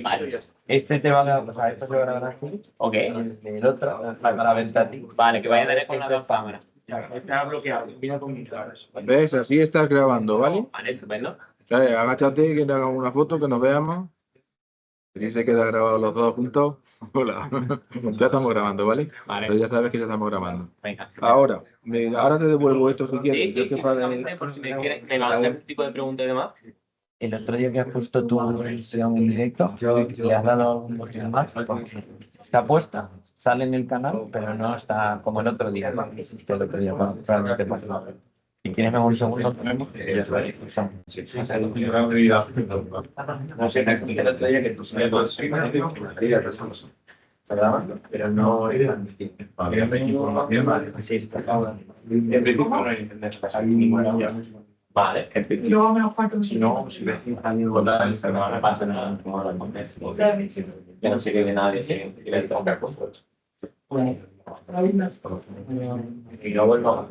Vale. Este te va a dar, o sea, esto se va a grabar así. Ok. El otro para verte a ti. Vale, que vaya a tener con las dos cámaras. Está bloqueado. Mira con mis cámaras. ¿Ves? Así estás grabando, ¿vale? Vale, estupendo. Agáchate, que te haga una foto, que nos veamos. Así se queda grabado los dos juntos. Hola. Ya estamos grabando, ¿vale? Vale. Pero ya sabes que ya estamos grabando. Venga. Ahora te devuelvo esto si quieres. Sí, por si me quieres me va a hacer algún tipo de pregunta y demás. El otro día que has puesto tu versión en directo, le has dado algún motivo más, porque está puesta, sale en el canal, pero no está como el otro día, ¿no? Que hiciste el otro día, bueno, realmente pasó. Si tienes mejor un segundo, tenemos que ya está ahí. No sé, me expliqué el otro día que tú sabes más, pero no era información, sí está. En principio no hay internet, vale, si no, si ves que alguien con la enfermedad, no pasa nada, como ahora con esto. Ya no se quede nadie sin que le toque cosas. Y no vuelvo a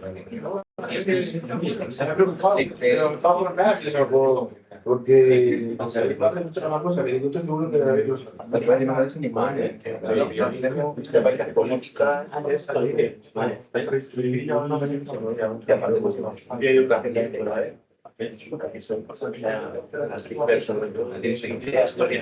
se me preocupaba, pero estaba por acá, se me puedo. Porque si alguien va a hacer mucha más cosa, le digo, estoy seguro que debe los animales animales. Yo tengo de países política, vale, yo no me siento que aparte pues había educación de que son personas las personas que tienen historias sobre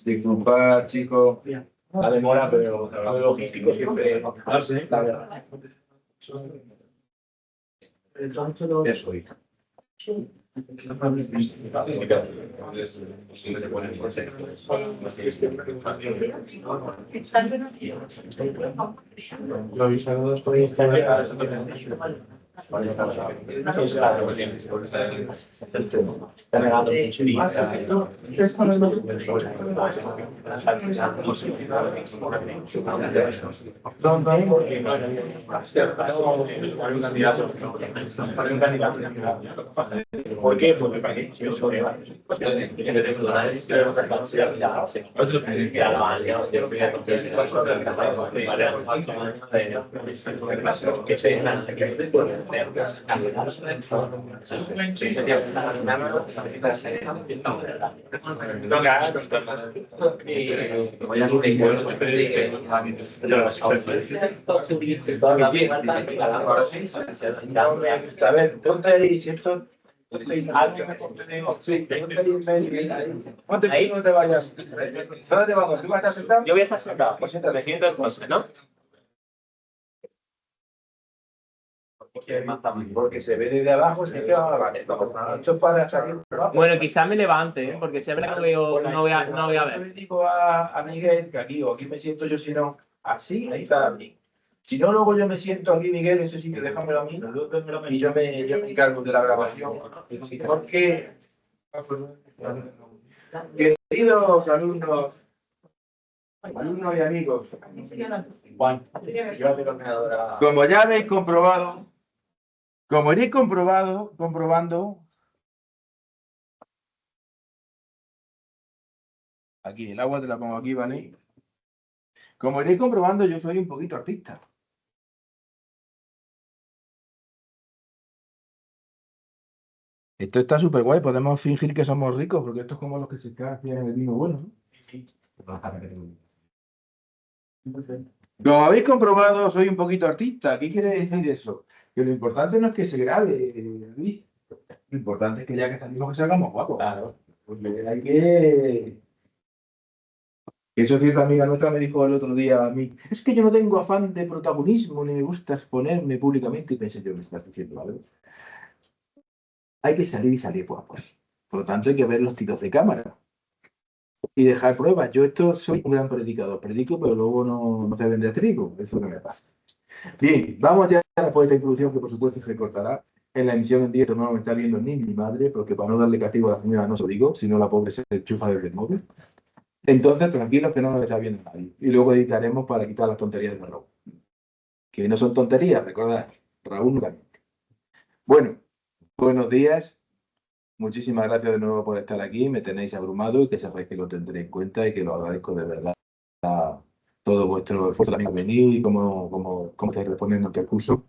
Disculpa, chicos. La demora, pero lo logístico siempre. La verdad. Eso. Lo avisados por Instagram. ¿Por qué? Porque para que yo soy a ver, ponte ahí, si esto. No te vayas. ¿Dónde te vamos? ¿Tú vas a estar sentado? Yo voy a estar sentado. Pues siéntate. Me siento entonces, ¿no? Porque se ve desde abajo, se queda la vale. Esto es para salir. Bueno, quizás me levante, ¿eh? Porque si es verdad que veo, no voy a ver. Yo le digo a Miguel que aquí me siento yo, si no, así, ahí está bien. Si no, luego yo me siento aquí, Miguel, ese sitio, déjamelo a mí, y yo me encargo de la grabación. Porque, queridos alumnos y amigos, como ya habéis comprobado, como iréis comprobando, aquí, el agua te la pongo aquí, ¿vale? Como iréis comprobando, yo soy un poquito artista. Esto está súper guay, podemos fingir que somos ricos, porque esto es como los que se hacían en el vino bueno, ¿no? Como habéis comprobado, soy un poquito artista. ¿Qué quiere decir eso? Que lo importante no es que se grabe, Luis. Lo importante es que ya que salimos, que salgamos guapos. Claro. Porque hay que... Eso cierta amiga nuestra me dijo el otro día a mí, es que yo no tengo afán de protagonismo, ni me gusta exponerme públicamente, y pensé yo, me estás diciendo algo. Hay que salir y salir guapos. Por lo tanto, hay que ver los tiros de cámara. Y dejar pruebas. Yo soy un gran predicador. Predico, pero luego no se vende trigo. Eso es lo que me pasa. Bien, vamos ya a la poeta introducción, que por supuesto se cortará. en la emisión en directo no me está viendo ni mi madre, porque para no darle castigo a la señora no se lo digo, si no la pobre se enchufa desde el móvil. Entonces, tranquilos que no nos está viendo nadie. Y luego editaremos para quitar las tonterías de Raúl. Que no son tonterías, recordad, Raúl nunca miente. Bueno, buenos días. Muchísimas gracias de nuevo por estar aquí. Me tenéis abrumado y que sepáis que lo tendré en cuenta y que lo agradezco de verdad. Todo vuestro esfuerzo también venir y cómo estáis respondiendo ante el curso.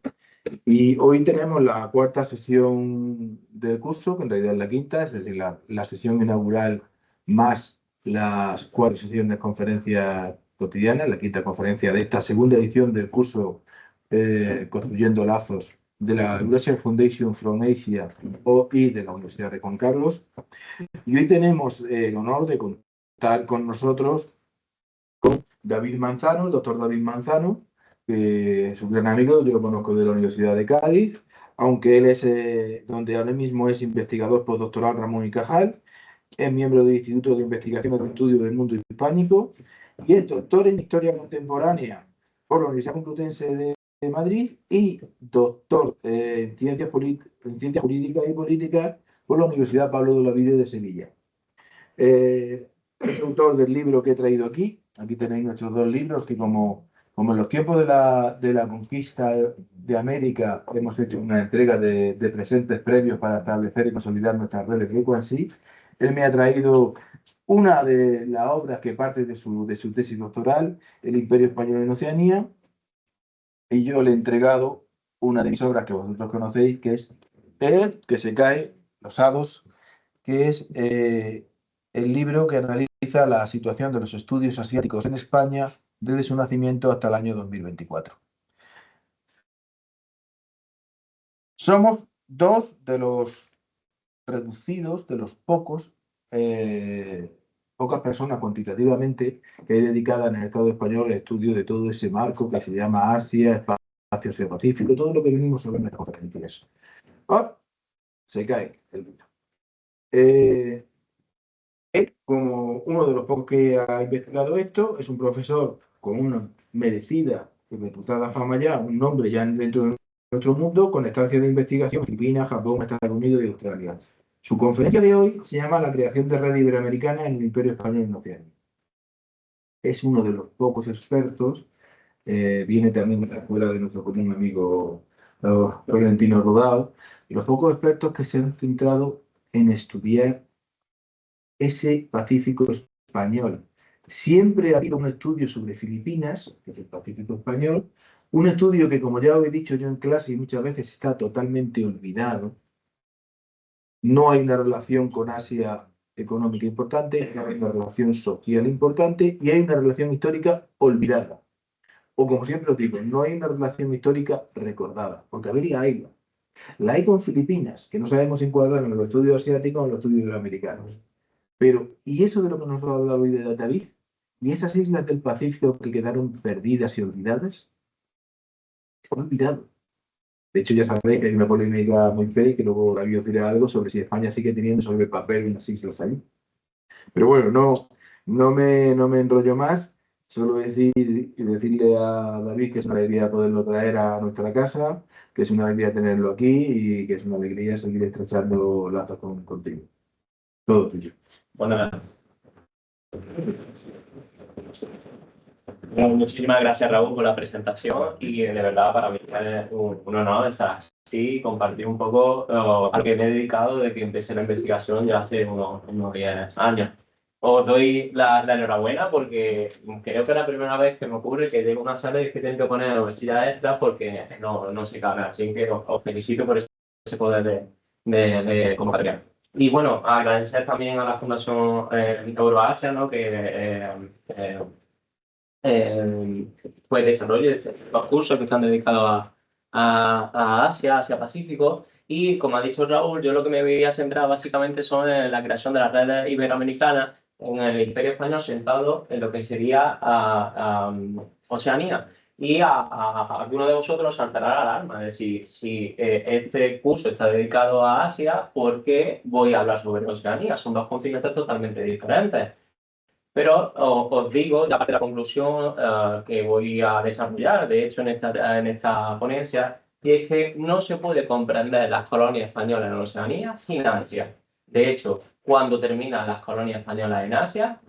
Y hoy tenemos la cuarta sesión del curso, que en realidad es la quinta, es decir, la sesión inaugural más las 4 sesiones de conferencia cotidianas, la quinta conferencia de esta segunda edición del curso Construyendo Lazos de la Eurasia Foundation from Asia y de la Universidad de Juan Carlos. Y hoy tenemos el honor de contar con nosotros con David Manzano, el doctor David Manzano, que es un gran amigo, yo lo conozco de la Universidad de Cádiz, aunque él es, donde ahora mismo es investigador postdoctoral Ramón y Cajal, es miembro del Instituto de Investigación y Estudio del Mundo Hispánico y es doctor en Historia Contemporánea por la Universidad Complutense de Madrid y doctor en Ciencias Jurídicas y Políticas por la Universidad Pablo de Olavide de Sevilla. Es autor del libro que he traído aquí. Aquí tenéis nuestros dos libros que como en los tiempos de la conquista de América hemos hecho una entrega de presentes previos para establecer y consolidar nuestras redes de Equansi. Él me ha traído una de las obras que parte de su tesis doctoral, El Imperio Español en Oceanía, y yo le he entregado una de mis obras que vosotros conocéis, que es El que se cae, los hados, que es el libro que analiza la situación de los estudios asiáticos en España desde su nacimiento hasta el año 2024. Somos dos de los reducidos, de los pocas personas cuantitativamente que hay dedicadas en el Estado español al estudio de todo ese marco que se llama Asia, espacio Asia-Pacífico, todo lo que venimos a ver en las conferencias. ¡Oh! Se cae el libro. Él, como uno de los pocos que ha investigado esto, es un profesor con una merecida y reputada fama ya, un nombre ya dentro de nuestro mundo, con estancias de investigación en Filipinas, Japón, Estados Unidos y Australia. Su conferencia de hoy se llama La creación de red iberoamericana en el Imperio Español en Oceanía. Es uno de los pocos expertos, viene también de la escuela de nuestro común amigo Florentino Rodao, y los pocos expertos que se han centrado en estudiar ese Pacífico español. Siempre ha habido un estudio sobre Filipinas, que es el Pacífico español, un estudio que, como ya os he dicho yo en clase y muchas veces, está totalmente olvidado. No hay una relación con Asia económica importante, no hay una relación social importante y hay una relación histórica olvidada. O como siempre os digo, no hay una relación histórica recordada, porque habría hay. La hay con Filipinas, que no sabemos encuadrar en los estudios asiáticos o en los estudios americanos. Pero, ¿y eso de lo que nos va a hablar hoy de David? ¿Y esas islas del Pacífico que quedaron perdidas y olvidadas? Están olvidados. De hecho, ya sabéis que hay una polémica muy fea y que luego David os dirá algo sobre si España sigue teniendo sobre el papel unas islas ahí. Pero bueno, no me enrollo más. Solo decirle a David que es una alegría poderlo traer a nuestra casa, que es una alegría tenerlo aquí y que es una alegría seguir estrechando lazos contigo. Todo tuyo. Bueno, muchísimas gracias, Raúl, por la presentación y de verdad para mí es un honor estar así y compartir un poco a lo que me he dedicado desde que empecé la investigación ya hace unos 10 años. Os doy la enhorabuena porque creo que es la primera vez que me ocurre que llego a una sala y que tengo que poner la universidad extra porque no se cabe. Así que os felicito por ese poder de convocatoria. Y bueno, agradecer también a la Fundación Euroasia, ¿no? Que pues desarrolle los cursos que están dedicados a Asia, Asia-Pacífico. Y como ha dicho Raúl, yo lo que me voy a centrar básicamente son en la creación de las redes iberoamericanas en el Imperio Español sentado en lo que sería Oceanía. Y a alguno de vosotros saltará la alarma, es decir, si este curso está dedicado a Asia, ¿por qué voy a hablar sobre Oceanía? Son dos continentes totalmente diferentes. Pero os digo, aparte de la conclusión que voy a desarrollar, de hecho, en esta ponencia, y es que no se puede comprender las colonias españolas en Oceanía sin Asia. De hecho, cuando terminan las colonias españolas en Asia,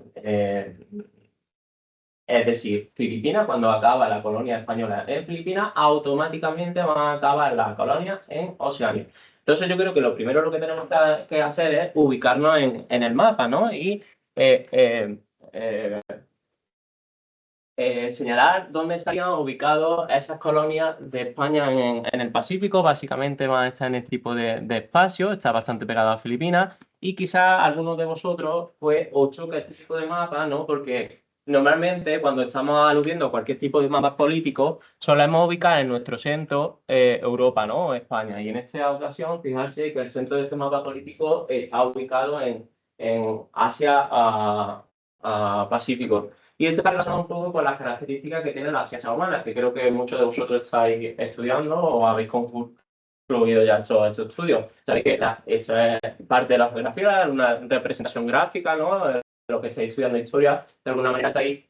es decir, Filipinas, cuando acaba la colonia española en Filipinas, automáticamente van a acabar las colonias en Oceanía. Entonces yo creo que lo primero lo que tenemos que hacer es ubicarnos en el mapa, ¿no? Y señalar dónde estarían ubicadas esas colonias de España en el Pacífico. Básicamente van a estar en este tipo de espacio, está bastante pegado a Filipinas, y quizás algunos de vosotros pues os choque este tipo de mapa, ¿no? Porque normalmente cuando estamos aludiendo a cualquier tipo de mapas políticos, solemos ubicar en nuestro centro Europa, ¿no? España. Y en esta ocasión, fijarse que el centro de este mapa político está ubicado en Asia Pacífico. Y esto está relacionado un poco con las características que tienen las ciencias humanas, que creo que muchos de vosotros estáis estudiando o habéis concluido ya estos estudios. Sabéis que esto es parte de la geografía, una representación gráfica, ¿no? De lo que estáis estudiando historia, de alguna manera estáis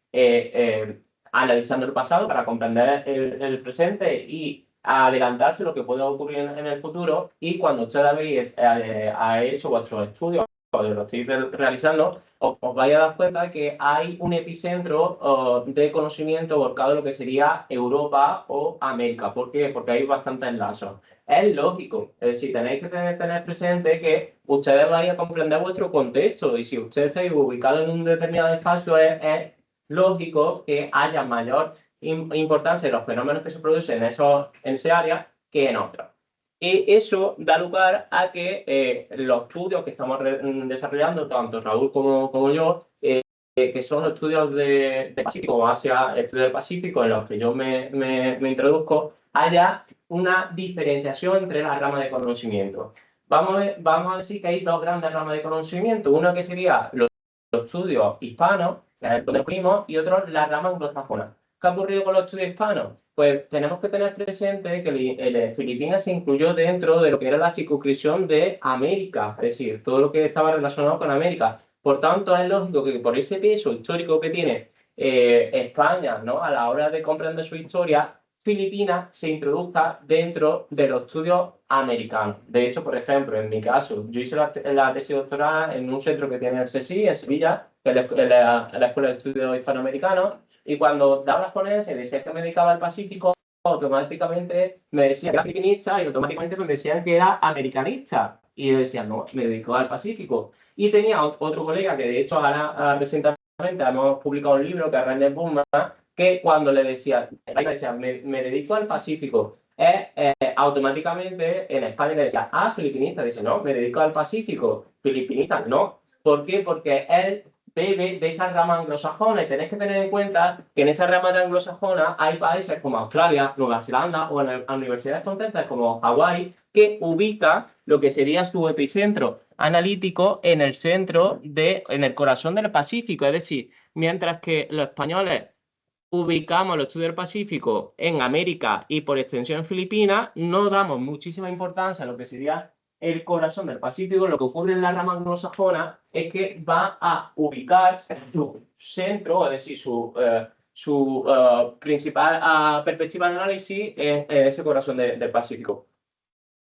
analizando el pasado para comprender el presente y adelantarse lo que puede ocurrir en el futuro. Y cuando ustedes habéis hecho vuestros estudios o lo estáis realizando, os vais a dar cuenta de que hay un epicentro de conocimiento volcado en lo que sería Europa o América. ¿Por qué? Porque hay bastantes lazos. Es lógico, es decir, tenéis que tener presente que ustedes vais a comprender vuestro contexto y si ustedes estáis ubicados en un determinado espacio es lógico que haya mayor importancia en los fenómenos que se producen en ese área que en otros. Y eso da lugar a que los estudios que estamos desarrollando, tanto Raúl como yo, que son los estudios de Pacífico o Asia, estudios del Pacífico, en los que yo me introduzco, haya una diferenciación entre las ramas de conocimiento. Vamos a decir que hay dos grandes ramas de conocimiento, una que sería los estudios hispanos, que es el primo, y otro la rama anglosajona. ¿Qué ha ocurrido con los estudios hispanos? Pues tenemos que tener presente que Filipinas se incluyó dentro de lo que era la circunscripción de América, es decir, todo lo que estaba relacionado con América. Por tanto, es lógico que por ese peso histórico que tiene España, ¿no? A la hora de comprender su historia, Filipinas se introduzca dentro de los estudios americanos. De hecho, por ejemplo, en mi caso, yo hice la tesis doctoral en un centro que tiene el CSI, en Sevilla, que es la Escuela de Estudios Hispanoamericanos, y cuando daba las ponencias y decía que me dedicaba al Pacífico, automáticamente me decían que era filipinista y automáticamente me decían que era americanista. Y yo decía, no, me dedico al Pacífico. Y tenía otro colega que de hecho ahora recientemente hemos publicado un libro que es René Bumba, que cuando le decía, me dedico al Pacífico, automáticamente en España le decía, filipinista, dice, no, me dedico al Pacífico, filipinista, no. ¿Por qué? Porque él bebe de esa rama anglosajona y tenéis que tener en cuenta que en esa rama de anglosajona hay países como Australia, Nueva Zelanda o en universidades contentas como Hawái que ubica lo que sería su epicentro analítico en el centro, en el corazón del Pacífico. Es decir, mientras que los españoles ubicamos los estudios del Pacífico en América y por extensión en Filipinas, no damos muchísima importancia a lo que sería el corazón del Pacífico. Lo que ocurre en la rama anglosajona es que va a ubicar su centro, es decir, su principal perspectiva de análisis en ese corazón del Pacífico.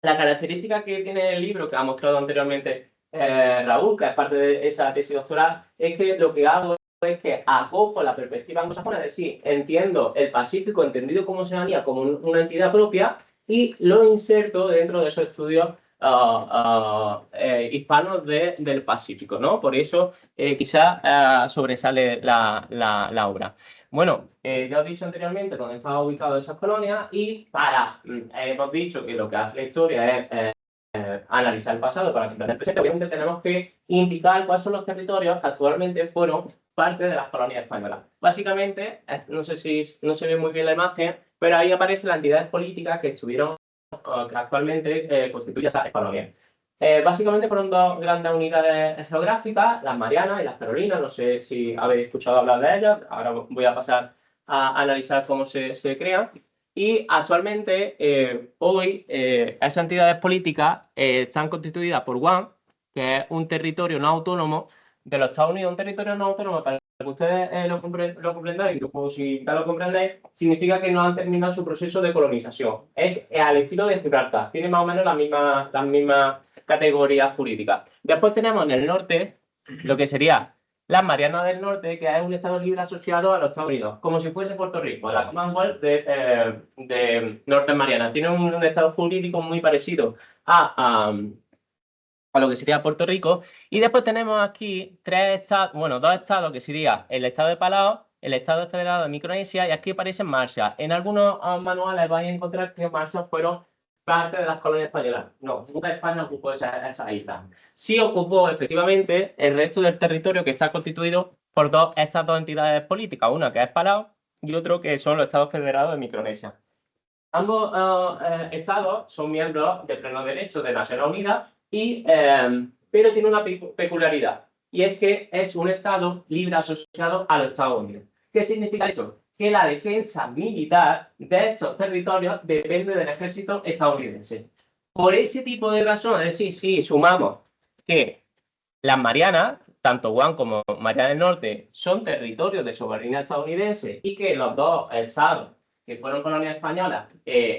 La característica que tiene el libro que ha mostrado anteriormente Raúl, que es parte de esa tesis doctoral, es que lo que hago es que acojo la perspectiva anglosajona, es decir, entiendo el Pacífico entendido como Oceanía, como una entidad propia, y lo inserto dentro de esos estudios hispanos del Pacífico, ¿no? Por eso quizás sobresale la obra. Bueno, ya os he dicho anteriormente dónde estaban ubicadas esas colonias y hemos dicho que lo que hace la historia es analizar el pasado para comprender el presente. Obviamente tenemos que indicar cuáles son los territorios que actualmente fueron parte de las colonias españolas. Básicamente, no sé si no se ve muy bien la imagen, pero ahí aparecen las entidades políticas que estuvieron, que actualmente constituyen esas colonias. Básicamente fueron dos grandes unidades geográficas, las Marianas y las Carolinas. No sé si habéis escuchado hablar de ellas. Ahora voy a pasar a analizar cómo se crean. Y actualmente, hoy, esas entidades políticas están constituidas por Guam, que es un territorio no autónomo de los Estados Unidos, un territorio no autónomo, para el que ustedes lo comprendáis, o si ya lo comprendéis, significa que no han terminado su proceso de colonización. Es al estilo de Gibraltar, tiene más o menos las mismas categorías jurídicas. Después tenemos en el norte lo que sería las Marianas del Norte, que es un estado libre asociado a los Estados Unidos, como si fuese Puerto Rico, la Commonwealth de Norte Marianas. Tiene un estado jurídico muy parecido a lo que sería Puerto Rico. Y después tenemos aquí dos estados, que sería el estado de Palau, el estado federado de Micronesia, y aquí aparece Marshall. En algunos manuales vais a encontrar que Marshall fueron parte de las colonias españolas. No, nunca España ocupó esa isla. Sí ocupó efectivamente el resto del territorio, que está constituido por estas dos entidades políticas, una que es Palau y otro que son los estados federados de Micronesia. Ambos estados son miembros de pleno derecho de Naciones Unidas, pero tiene una peculiaridad, y es que es un estado libre asociado a los Estados Unidos. ¿Qué significa eso? Que la defensa militar de estos territorios depende del ejército estadounidense. Por ese tipo de razón, es decir, si sumamos que las Marianas, tanto Guam como Mariana del Norte, son territorios de soberanía estadounidense, y que los dos estados que fueron colonias españolas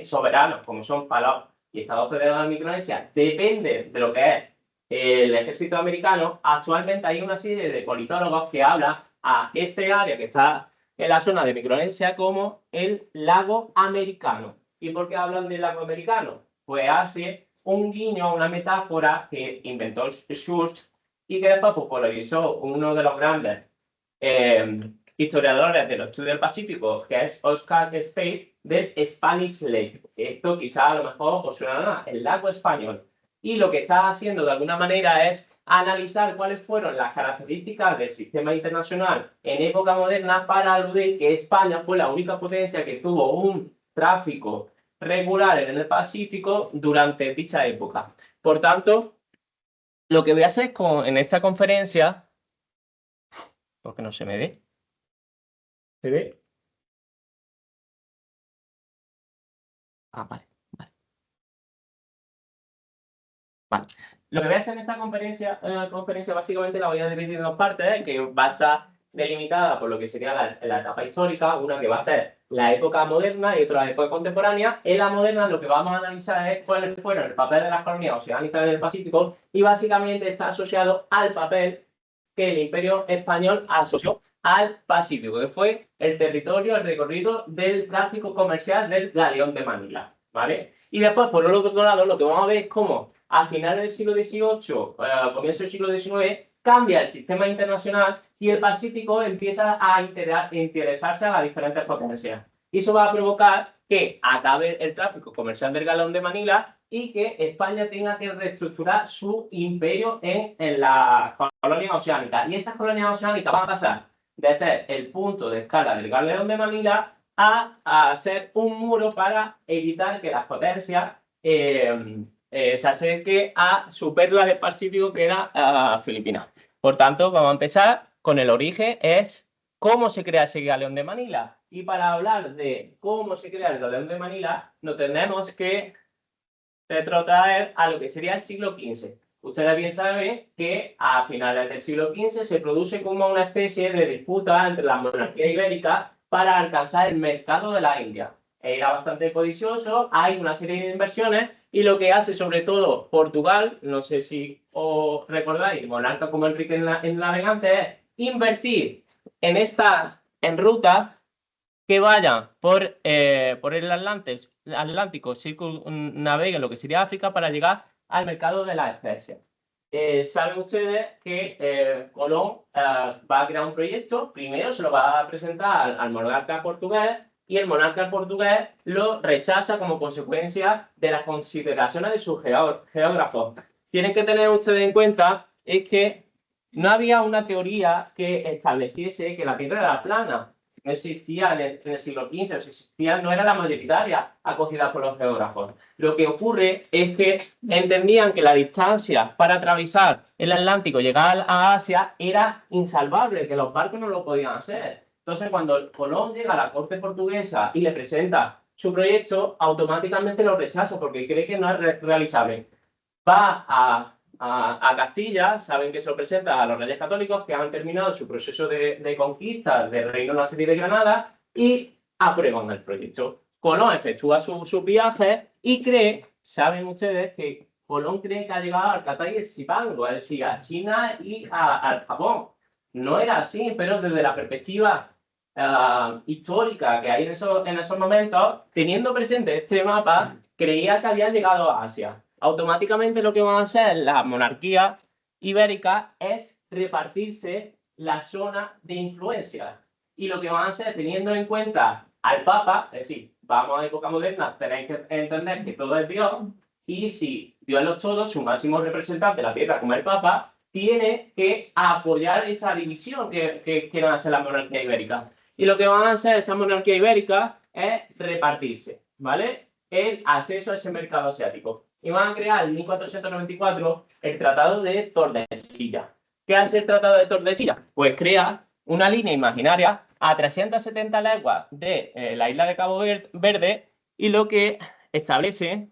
soberanos, como son Palau y Estados Federados de Micronesia, dependen de lo que es el ejército americano. Actualmente hay una serie de politólogos que hablan a este área que está en la zona de Micronesia como el lago americano. ¿Y por qué hablan del lago americano? Pues hace un guiño, una metáfora que inventó Schultz y que después popularizó uno de los grandes historiadores de los estudios del Pacífico, que es Oscar Spade, del Spanish Lake. Esto quizá a lo mejor os suena el lago español. Y lo que está haciendo de alguna manera es analizar cuáles fueron las características del sistema internacional en época moderna, para aludir que España fue la única potencia que tuvo un tráfico regular en el Pacífico durante dicha época. Por tanto, lo que voy a hacer en esta conferencia, porque no se me ve, ¿se ve? Ah, vale. Lo que voy a hacer en esta conferencia básicamente la voy a dividir en dos partes, que va a estar delimitada por lo que sería la etapa histórica, una que va a ser la época moderna y otra la época contemporánea. En la moderna lo que vamos a analizar es cuál fue el papel de las colonias oceánicas en el Pacífico, y básicamente está asociado al papel que el Imperio Español asoció al Pacífico, que fue el territorio, el recorrido del tráfico comercial del galeón de Manila, ¿vale? Y después, por el otro lado, lo que vamos a ver es cómo a finales del siglo XVIII, comienzo del siglo XIX, cambia el sistema internacional y el Pacífico empieza a interesarse a las diferentes potencias. Y eso va a provocar que acabe el tráfico comercial del galeón de Manila y que España tenga que reestructurar su imperio en las colonias oceánicas. Y esas colonias oceánicas van a pasar de ser el punto de escala del galeón de Manila a ser un muro para evitar que las potencias se acerque a su perla del Pacífico, que era Filipinas. Por tanto, vamos a empezar con el origen, es cómo se crea ese galeón de Manila. Y para hablar de cómo se crea el galeón de Manila, nos tenemos que retrotraer a lo que sería el siglo XV. Ustedes bien saben que a finales del siglo XV se produce como una especie de disputa entre las monarquías ibéricas para alcanzar el mercado de la India. Era bastante codicioso, hay una serie de inversiones, y lo que hace sobre todo Portugal, no sé si os recordáis, monarca como Enrique el Navegante, es invertir en rutas que vayan por el Atlántico, circunnaveguen lo que sería África para llegar al mercado de las especies. Saben ustedes que Colón va a crear un proyecto, primero se lo va a presentar al monarca portugués, y el monarca portugués lo rechaza como consecuencia de las consideraciones de sus geógrafos. Tienen que tener ustedes en cuenta es que no había una teoría que estableciese que la Tierra era plana. No existía en el siglo XV, existía, no era la mayoritaria acogida por los geógrafos. Lo que ocurre es que entendían que la distancia para atravesar el Atlántico, llegar a Asia, era insalvable, que los barcos no lo podían hacer. Entonces, cuando Colón llega a la corte portuguesa y le presenta su proyecto, automáticamente lo rechaza porque cree que no es realizable. Va a a Castilla, saben que se lo presenta a los reyes católicos que han terminado su proceso de conquista del Reino Nazarí de Granada y aprueban el proyecto. Colón efectúa sus viajes y cree, saben ustedes, que Colón cree que ha llegado al Catay y el Zipango, es decir, a China y al Japón. No era así, pero desde la perspectiva histórica que hay en esos momentos, teniendo presente este mapa, creía que habían llegado a Asia. Automáticamente lo que van a hacer las monarquías ibéricas es repartirse la zona de influencia. Y lo que van a hacer, teniendo en cuenta al Papa, es decir, vamos a época moderna, tenéis que entender que todo es Dios, y si Dios es todo, su máximo representante, la tierra, como el Papa, tiene que apoyar esa división que quieren hacer las monarquías ibéricas. Y lo que van a hacer esas monarquías ibéricas es repartirse, ¿vale? El acceso a ese mercado asiático. Y van a crear en 1494 el Tratado de Tordesillas. ¿Qué hace el Tratado de Tordesillas? Pues crea una línea imaginaria a 370 leguas de la isla de Cabo Verde, y lo que establece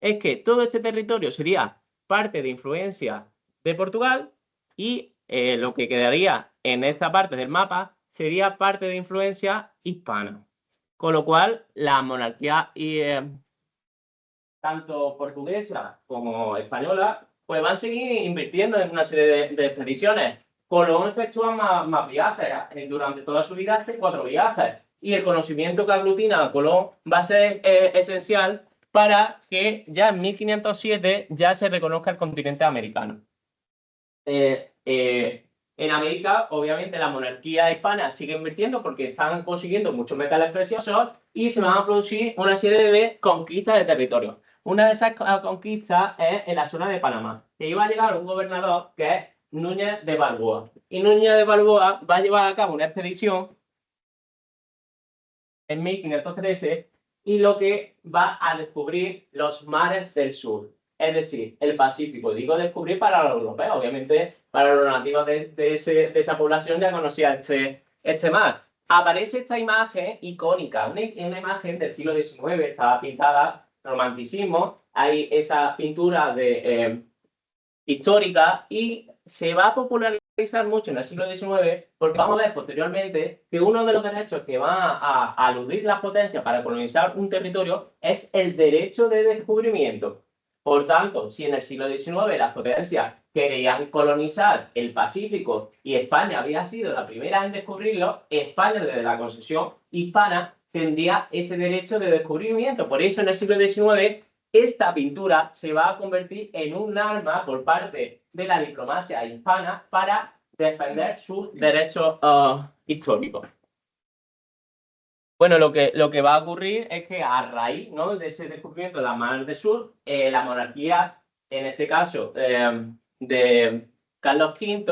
es que todo este territorio sería parte de influencia de Portugal y lo que quedaría en esta parte del mapa sería parte de influencia hispana. Con lo cual, la monarquía tanto portuguesa como española pues van a seguir invirtiendo en una serie de expediciones. Colón efectúa más viajes. Durante toda su vida hace 4 viajes. Y el conocimiento que aglutina a Colón va a ser esencial para que ya en 1507 ya se reconozca el continente americano. En América, obviamente, la monarquía hispana sigue invirtiendo porque están consiguiendo muchos metales preciosos y se van a producir una serie de conquistas de territorio. Una de esas conquistas es en la zona de Panamá, que iba a llegar un gobernador que es Núñez de Balboa. Y Núñez de Balboa va a llevar a cabo una expedición en 1513 y lo que va a descubrir los mares del sur, es decir, el Pacífico. Digo descubrir para los europeos, obviamente para los nativos de esa población ya conocían este mar. Aparece esta imagen icónica, una imagen del siglo XIX, está pintada, romanticismo, hay esa pintura histórica y se va a popularizar mucho en el siglo XIX porque vamos a ver posteriormente que uno de los derechos que va a aludir las potencias para colonizar un territorio es el derecho de descubrimiento. Por tanto, si en el siglo XIX las potencias querían colonizar el Pacífico y España había sido la primera en descubrirlo, España desde la concesión hispana tendría ese derecho de descubrimiento. Por eso en el siglo XIX esta pintura se va a convertir en un arma por parte de la diplomacia hispana para defender sus derechos históricos. Bueno, lo que va a ocurrir es que a raíz, ¿no?, de ese descubrimiento de la Mar del Sur, la monarquía, en este caso de Carlos V,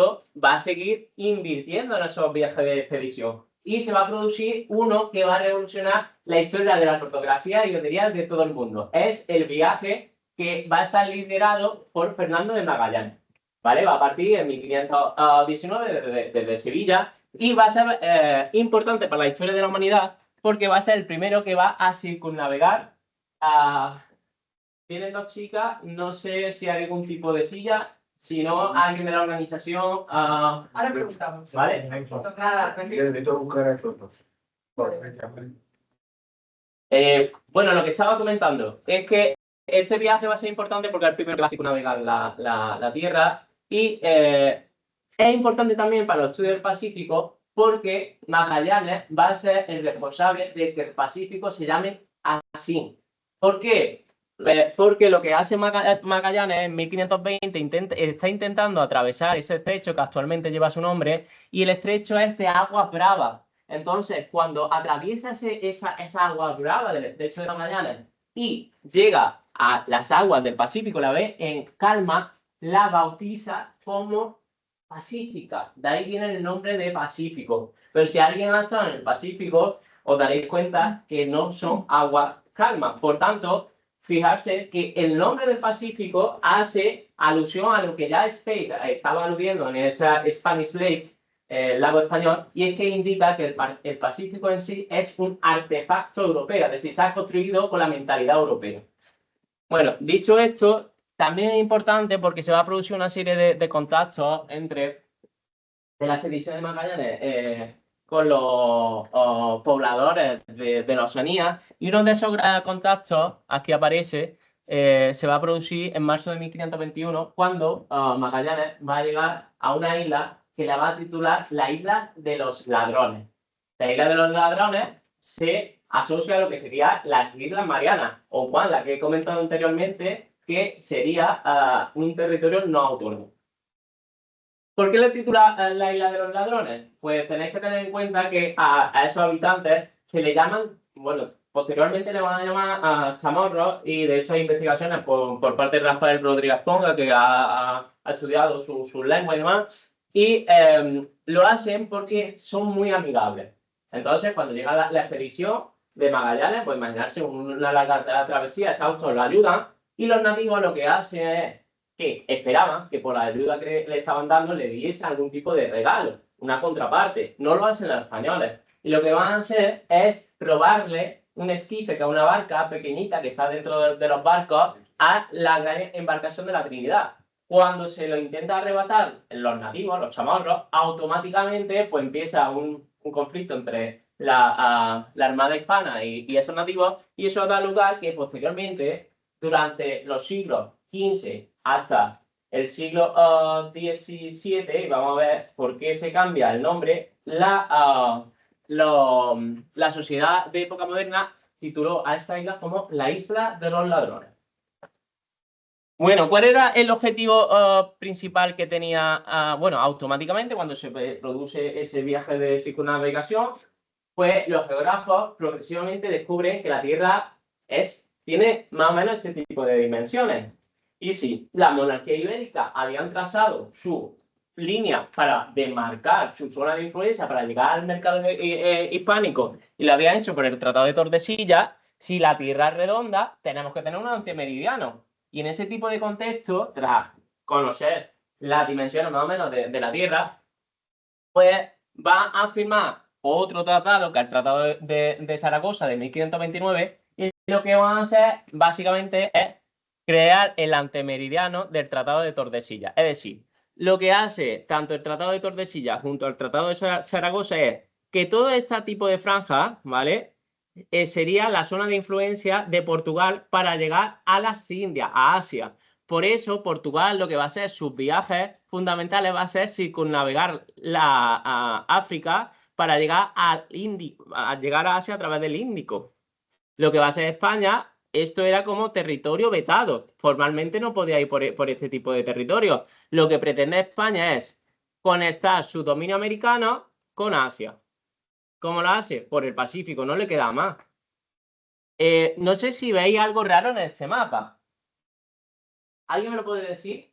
va a seguir invirtiendo en esos viajes de expedición. Y se va a producir uno que va a revolucionar la historia de la fotografía y yo diría de todo el mundo. Es el viaje que va a estar liderado por Fernando de Magallanes. ¿Vale? Va a partir en 1519 desde Sevilla y va a ser importante para la historia de la humanidad porque va a ser el primero que va a circunnavegar. Tienen 2 chicas, no sé si hay algún tipo de silla. Si no, alguien de la organización. Ahora preguntamos. ¿Vale? Nada, tranquilo. Bueno, lo que estaba comentando es que este viaje va a ser importante porque es el primero que va a circunnavegar la Tierra y es importante también para los estudios del Pacífico porque Magallanes va a ser el responsable de que el Pacífico se llame así. ¿Por qué? Porque lo que hace Magallanes en 1520 está intentando atravesar ese estrecho que actualmente lleva su nombre y el estrecho es de aguas bravas. Entonces, cuando atraviesa esa agua brava del estrecho de Magallanes y llega a las aguas del Pacífico, la ve en calma, la bautiza como Pacífica. De ahí viene el nombre de Pacífico. Pero si alguien ha estado en el Pacífico, os daréis cuenta que no son aguas calmas. Por tanto, fijarse que el nombre del Pacífico hace alusión a lo que ya estaba aludiendo en esa Spanish Lake, lago español, y es que indica que el Pacífico en sí es un artefacto europeo, es decir, se ha construido con la mentalidad europea. Bueno, dicho esto, también es importante porque se va a producir una serie de contactos entre la expedición de Magallanes con los pobladores de la Oceanía, y uno de esos contactos, aquí aparece, se va a producir en marzo de 1521, cuando Magallanes va a llegar a una isla que la va a titular la Isla de los Ladrones. La Isla de los Ladrones se asocia a lo que sería las Islas Marianas, o Juan, la que he comentado anteriormente, que sería un territorio no autónomo. ¿Por qué le titula la Isla de los Ladrones? Pues tenéis que tener en cuenta que a esos habitantes se le llaman, bueno, posteriormente le van a llamar chamorros, y de hecho hay investigaciones por parte de Rafael Rodríguez Ponga, que ha estudiado su lengua y demás, y lo hacen porque son muy amigables. Entonces, cuando llega la expedición de Magallanes, pues imaginarse una larga travesía, exhaustos lo ayudan, y los nativos lo que hacen es que esperaban que por la ayuda que le estaban dando le diese algún tipo de regalo, una contraparte. No lo hacen los españoles. Y lo que van a hacer es robarle un esquife, que es una barca pequeñita que está dentro de los barcos, a la gran embarcación de la Trinidad. Cuando se lo intenta arrebatar los nativos, los chamorros, automáticamente pues empieza un conflicto entre la Armada Hispana y esos nativos, y eso da lugar que posteriormente, durante los siglos XV hasta el siglo XVII, y vamos a ver por qué se cambia el nombre, la sociedad de época moderna tituló a esta isla como la Isla de los Ladrones. Bueno, ¿cuál era el objetivo principal que tenía, bueno, automáticamente cuando se produce ese viaje de circunnavegación? Pues los geógrafos progresivamente descubren que la Tierra tiene más o menos este tipo de dimensiones. Y si la monarquía ibérica habían trazado su línea para demarcar su zona de influencia para llegar al mercado hispánico, y lo habían hecho por el Tratado de Tordesillas, si la Tierra es redonda, tenemos que tener un antimeridiano. Y en ese tipo de contexto, tras conocer las dimensiones más o menos de la Tierra, pues va a firmar otro tratado, que es el Tratado de Zaragoza de 1529, y lo que van a hacer básicamente es crear el antemeridiano del Tratado de Tordesillas. Es decir, lo que hace tanto el Tratado de Tordesillas junto al Tratado de Zaragoza es que todo este tipo de franja, ¿vale? Sería la zona de influencia de Portugal para llegar a las Indias, a Asia. Por eso, Portugal lo que va a hacer, sus viajes fundamentales va a ser circunnavegar a África para llegar llegar a Asia a través del Índico. Lo que va a ser España, esto era como territorio vetado. Formalmente no podía ir por este tipo de territorio. Lo que pretende España es conectar su dominio americano con Asia. ¿Cómo lo hace? Por el Pacífico, no le queda más. No sé si veis algo raro en este mapa. ¿Alguien me lo puede decir?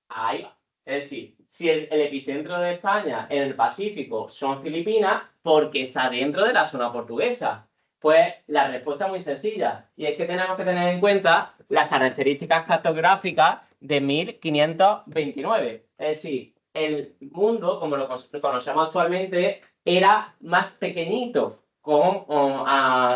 Ahí va. Es decir, si el epicentro de España en el Pacífico son Filipinas, porque está dentro de la zona portuguesa. Pues la respuesta es muy sencilla, y es que tenemos que tener en cuenta las características cartográficas de 1529. Es decir, el mundo, como lo conocemos actualmente, era más pequeñito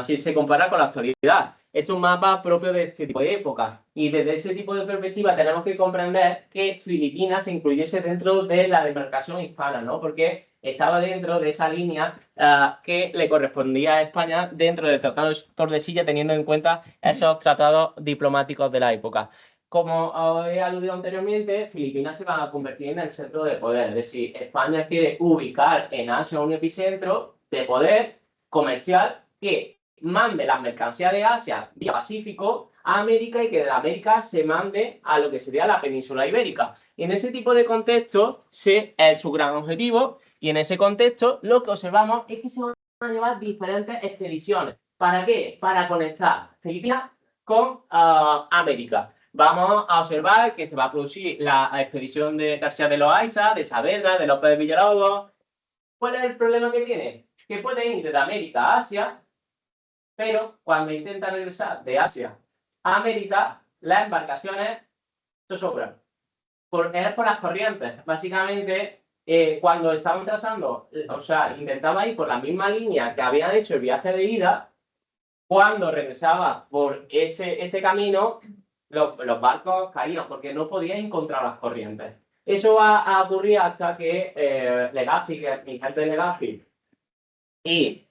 si se compara con la actualidad. Este es un mapa propio de este tipo de época, y desde ese tipo de perspectiva tenemos que comprender que Filipinas se incluyese dentro de la demarcación hispana, ¿no? Porque estaba dentro de esa línea que le correspondía a España dentro del Tratado de Tordesillas, teniendo en cuenta esos tratados diplomáticos de la época. Como he aludido anteriormente, Filipinas se va a convertir en el centro de poder. Es decir, España quiere ubicar en Asia un epicentro de poder comercial que mande las mercancías de Asia vía Pacífico a América, y que de América se mande a lo que sería la península ibérica. Y en ese tipo de contexto es su gran objetivo, y en ese contexto lo que observamos es que se van a llevar diferentes expediciones. ¿Para qué? Para conectar Filipinas con América. Vamos a observar que se va a producir la expedición de García de Loaiza, de Saavedra, de López de Villalobos. ¿Cuál es el problema que tiene? Que pueden ir de América a Asia, pero cuando intentan regresar de Asia a América, las embarcaciones se sobran. Es por las corrientes. Básicamente, cuando estaban trazando, o sea, intentaban ir por la misma línea que habían hecho el viaje de ida, cuando regresaba por ese camino, los barcos caían porque no podían encontrar las corrientes. Eso va a ocurrir hasta que Legazpi, que es mi gente de Legazpi, y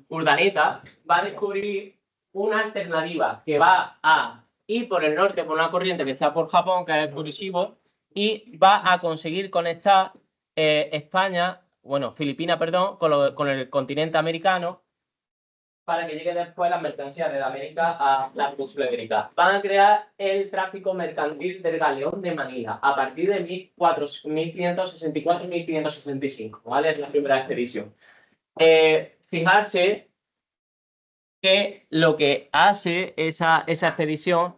Urdaneta va a descubrir una alternativa que va a ir por el norte por una corriente que está por Japón, que es el Kuroshibo, y va a conseguir conectar España, bueno, Filipinas, perdón, con el continente americano para que llegue después las mercancías de América a la península ibérica. Van a crear el tráfico mercantil del galeón de Manila a partir de 1564-1565, ¿vale? Es la primera expedición. Fijarse que lo que hace esa expedición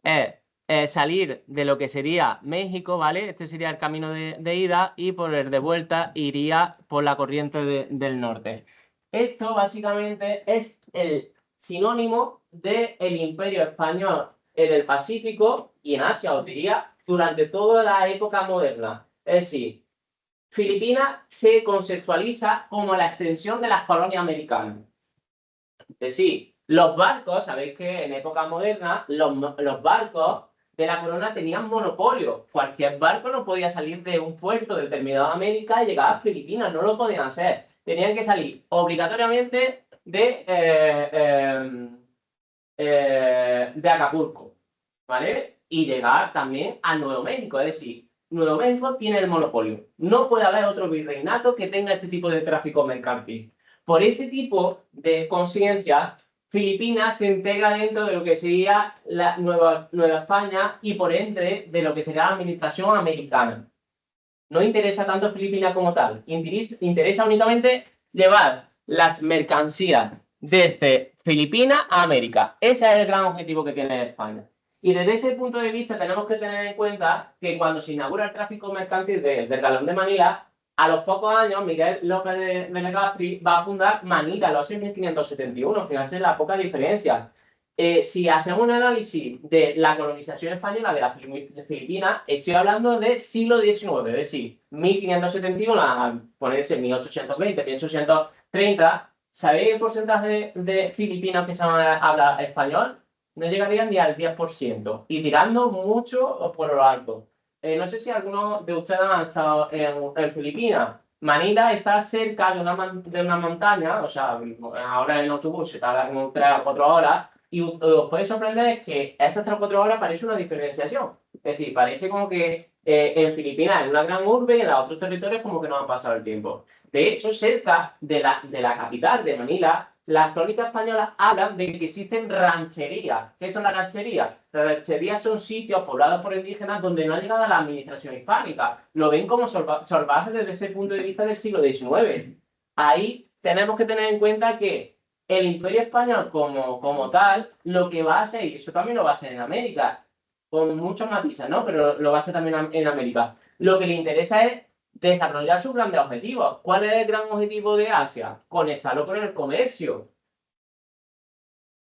es salir de lo que sería México, ¿vale? Este sería el camino de ida y por el de vuelta iría por la corriente del norte. Esto básicamente es el sinónimo del Imperio Español en el Pacífico y en Asia, os diría, durante toda la época moderna. Es decir, Filipinas se conceptualiza como la extensión de las colonias americanas. Es decir, los barcos, sabéis que en época moderna los barcos de la corona tenían monopolio. Cualquier barco no podía salir de un puerto determinado de América y llegar a Filipinas, no lo podían hacer. Tenían que salir obligatoriamente de Acapulco, ¿vale? Y llegar también a Nuevo México, es decir, Nuevo México tiene el monopolio. No puede haber otro virreinato que tenga este tipo de tráfico mercantil. Por ese tipo de conciencia, Filipinas se integra dentro de lo que sería la Nueva España y por ende de lo que sería la administración americana. No interesa tanto Filipinas como tal. Interesa únicamente llevar las mercancías desde Filipinas a América. Ese es el gran objetivo que tiene España. Y desde ese punto de vista tenemos que tener en cuenta que cuando se inaugura el tráfico mercantil del Galón de Manila, a los pocos años Miguel López de Legazpi va a fundar Manila, lo hace en 1571. Fíjense la poca diferencia. Si hacemos un análisis de la colonización española de las Filipinas, estoy hablando del siglo XIX, es decir, 1571 a ponerse 1820, 1830. ¿Sabéis el porcentaje de filipinos que saben hablar español? No llegarían ni al 10%, y tirando mucho por lo alto. No sé si alguno de ustedes han estado en Filipinas. Manila está cerca de una montaña, o sea, ahora en autobús se tarda como 3 o 4 horas, y os puede sorprender que esas 3 o 4 horas parece una diferenciación. Es decir, parece como que en Filipinas es una gran urbe y en los otros territorios como que no ha pasado el tiempo. De hecho, cerca de la capital, de Manila, las crónicas españolas hablan de que existen rancherías. ¿Qué son las rancherías? Las rancherías son sitios poblados por indígenas donde no ha llegado la administración hispánica. Lo ven como salvajes desde ese punto de vista del siglo XIX. Ahí tenemos que tener en cuenta que el Imperio Español como tal, lo que va a hacer, y eso también lo va a hacer en América, con muchos matices, ¿no? Pero lo va a hacer también en América. Lo que le interesa es desarrollar sus grandes objetivos. ¿Cuál es el gran objetivo de Asia? Conectarlo con el comercio.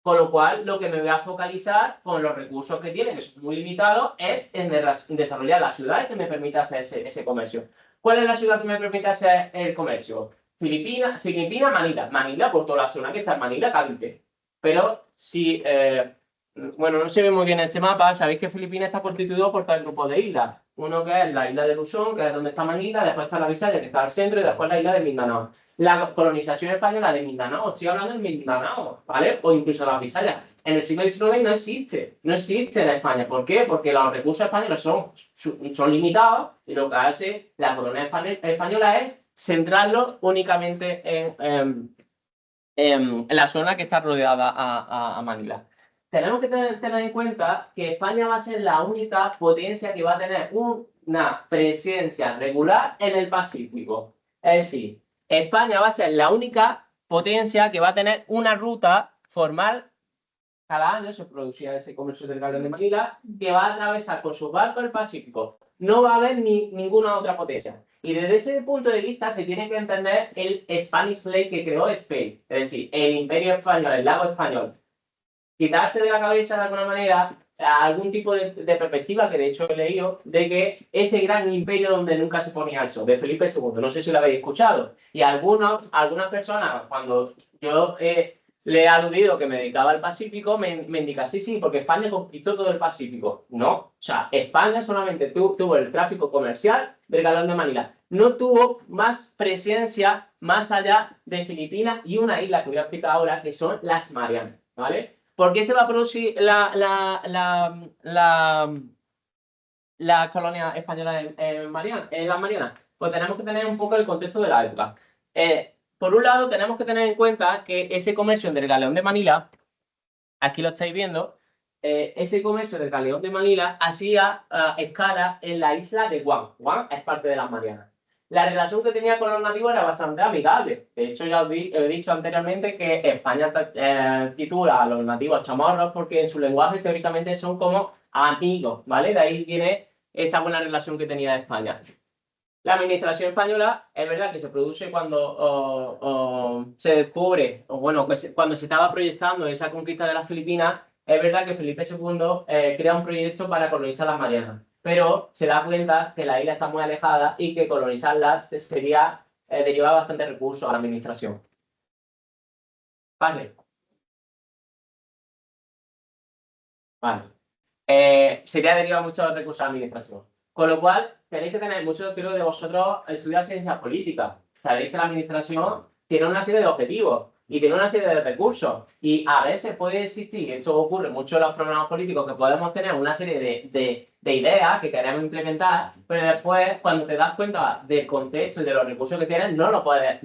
Con lo cual, lo que me voy a focalizar con los recursos que tiene, que son muy limitados, es en desarrollar las ciudades que me permita hacer ese comercio. ¿Cuál es la ciudad que me permite hacer el comercio? Filipinas, Manila. Manila, por toda la zona que está en Manila, Cavite. Pero si, bueno, no se ve muy bien este mapa, sabéis que Filipinas está constituido por 3 grupos de islas. Uno que es la isla de Luzón, que es donde está Manila, después está la Visayas, que está al centro, y después la isla de Mindanao. La colonización española de Mindanao, estoy hablando de Mindanao, ¿vale? O incluso las Visayas. En el siglo XIX no existe en España. ¿Por qué? Porque los recursos españoles son limitados y lo que hace la colonia española es centrarlo únicamente en la zona que está rodeada a Manila. Tenemos que tener en cuenta que España va a ser la única potencia que va a tener una presencia regular en el Pacífico. Es decir, España va a ser la única potencia que va a tener una ruta formal. Cada año se producía ese comercio del Galón de Manila que va a atravesar con sus barcos el Pacífico. No va a haber ninguna otra potencia. Y desde ese punto de vista se tiene que entender el Spanish Lake que creó Spain, es decir, el Imperio Español, el lago español. Quitarse de la cabeza de alguna manera algún tipo de perspectiva, que de hecho he leído, de que ese gran imperio donde nunca se ponía el sol, de Felipe II, no sé si lo habéis escuchado. Y algunas personas, cuando yo he Le he aludido que me dedicaba al Pacífico, me indica, sí, porque España conquistó todo el Pacífico. No, o sea, España solamente tuvo el tráfico comercial del Galeón de Manila. No tuvo más presencia más allá de Filipinas y una isla que voy a explicar ahora, que son las Marianas, ¿vale? ¿Por qué se va a producir la colonia española en las Marianas? Pues tenemos que tener un poco el contexto de la época. Por un lado, tenemos que tener en cuenta que ese comercio del Galeón de Manila, aquí lo estáis viendo, ese comercio del Galeón de Manila hacía escala en la isla de Guam. Guam es parte de las Marianas. La relación que tenía con los nativos era bastante amigable. De hecho, ya os he dicho anteriormente que España titula a los nativos chamorros porque en su lenguaje teóricamente son como amigos, ¿vale? De ahí viene esa buena relación que tenía España. La administración española es verdad que se produce cuando se descubre, o bueno, cuando se estaba proyectando esa conquista de las Filipinas. Es verdad que Felipe II crea un proyecto para colonizar las Marianas, pero se da cuenta que la isla está muy alejada y que colonizarla sería derivar bastante recursos a la administración. Vale. Vale. Sería derivar muchos recursos a la administración. Con lo cual, tenéis que tener, muchos creo de vosotros estudiar ciencias políticas. Sabéis que la administración tiene una serie de objetivos y tiene una serie de recursos. Y a veces puede existir, esto ocurre mucho en los programas políticos, que podemos tener una serie de ideas que queremos implementar, pero después, cuando te das cuenta del contexto y de los recursos que tienes, no lo puedes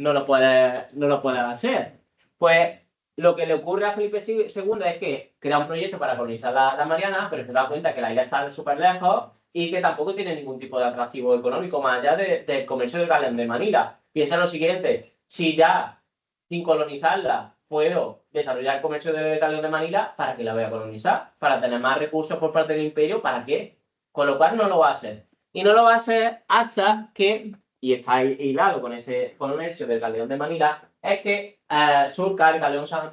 hacer. Pues lo que le ocurre a Felipe II es que crea un proyecto para colonizar la Mariana, pero se da cuenta que la isla está súper lejos y que tampoco tiene ningún tipo de atractivo económico más allá del comercio del Galeón de Manila. Piensa lo siguiente, si ya sin colonizarla puedo desarrollar el comercio del Galeón de Manila, ¿para qué la voy a colonizar? Para tener más recursos por parte del imperio, ¿para qué? Con lo cual no lo va a hacer. Y no lo va a hacer hasta que, y está hilado con ese comercio del Galeón de Manila, es que surca el Galeón San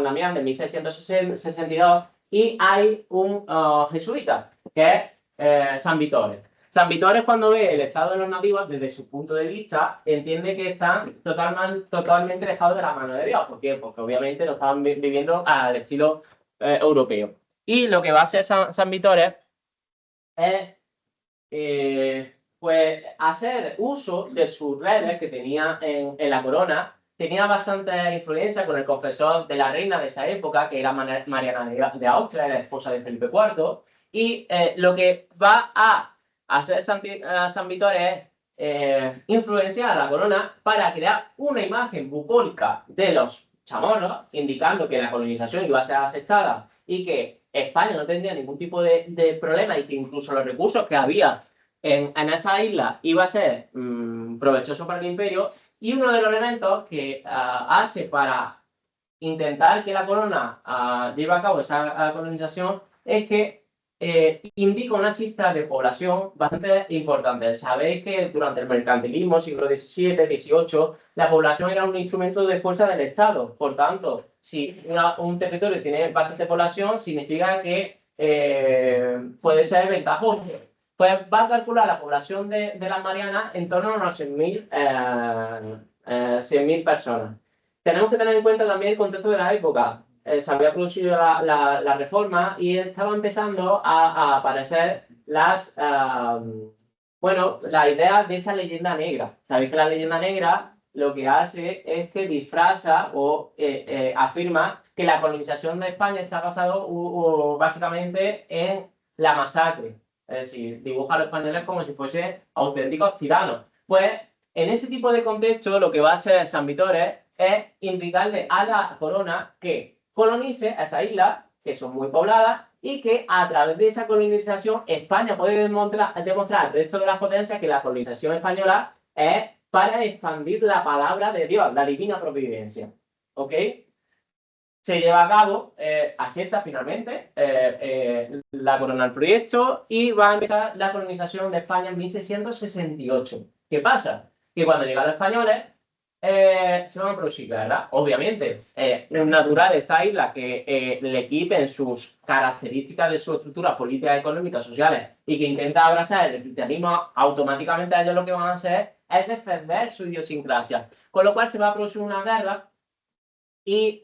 Damián de 1662 y hay un jesuita, que es San Vitores. San Vitores, cuando ve el estado de los nativos, desde su punto de vista, entiende que están totalmente dejados de la mano de Dios. ¿Por qué? Porque obviamente lo estaban viviendo al estilo europeo. Y lo que va a hacer San Vitores es pues hacer uso de sus redes que tenía en la corona. Tenía bastante influencia con el confesor de la reina de esa época, que era Mariana de Austria, la esposa de Felipe IV, y lo que va a hacer San Vitores es influenciar a la corona para crear una imagen bucólica de los chamorros, indicando que la colonización iba a ser aceptada y que España no tendría ningún tipo de problema y que incluso los recursos que había en esa isla iba a ser provechoso para el imperio. Y uno de los elementos que hace para intentar que la corona lleve a cabo esa colonización es que indica una cifra de población bastante importante. Sabéis que durante el mercantilismo, siglo XVII, XVIII, la población era un instrumento de fuerza del Estado. Por tanto, si un territorio tiene bastante población, significa que puede ser ventajoso. Pues va a calcular la población de las Marianas en torno a unos 100.000 personas. Tenemos que tener en cuenta también el contexto de la época. Se había producido la reforma y estaba empezando a aparecer la idea de esa leyenda negra. Sabéis que la leyenda negra lo que hace es que disfraza o afirma que la colonización de España está basado básicamente en la masacre. Es decir, dibuja a los españoles como si fuesen auténticos tiranos. Pues en ese tipo de contexto lo que va a hacer San Vitores es indicarle a la corona que colonice esa isla, que son muy pobladas, y que a través de esa colonización España puede demostrar al resto de las potencias que la colonización española es para expandir la palabra de Dios, la divina providencia. ¿Ok? Se lleva a cabo, acepta finalmente la corona del proyecto y va a empezar la colonización de España en 1668. ¿Qué pasa? Que cuando llegan los españoles se van a producir, ¿verdad? Obviamente, es natural esta isla que le quiten sus características de su estructura política, económica, sociales y que intenta abrazar el cristianismo. Automáticamente ellos lo que van a hacer es defender su idiosincrasia. Con lo cual se va a producir una guerra Y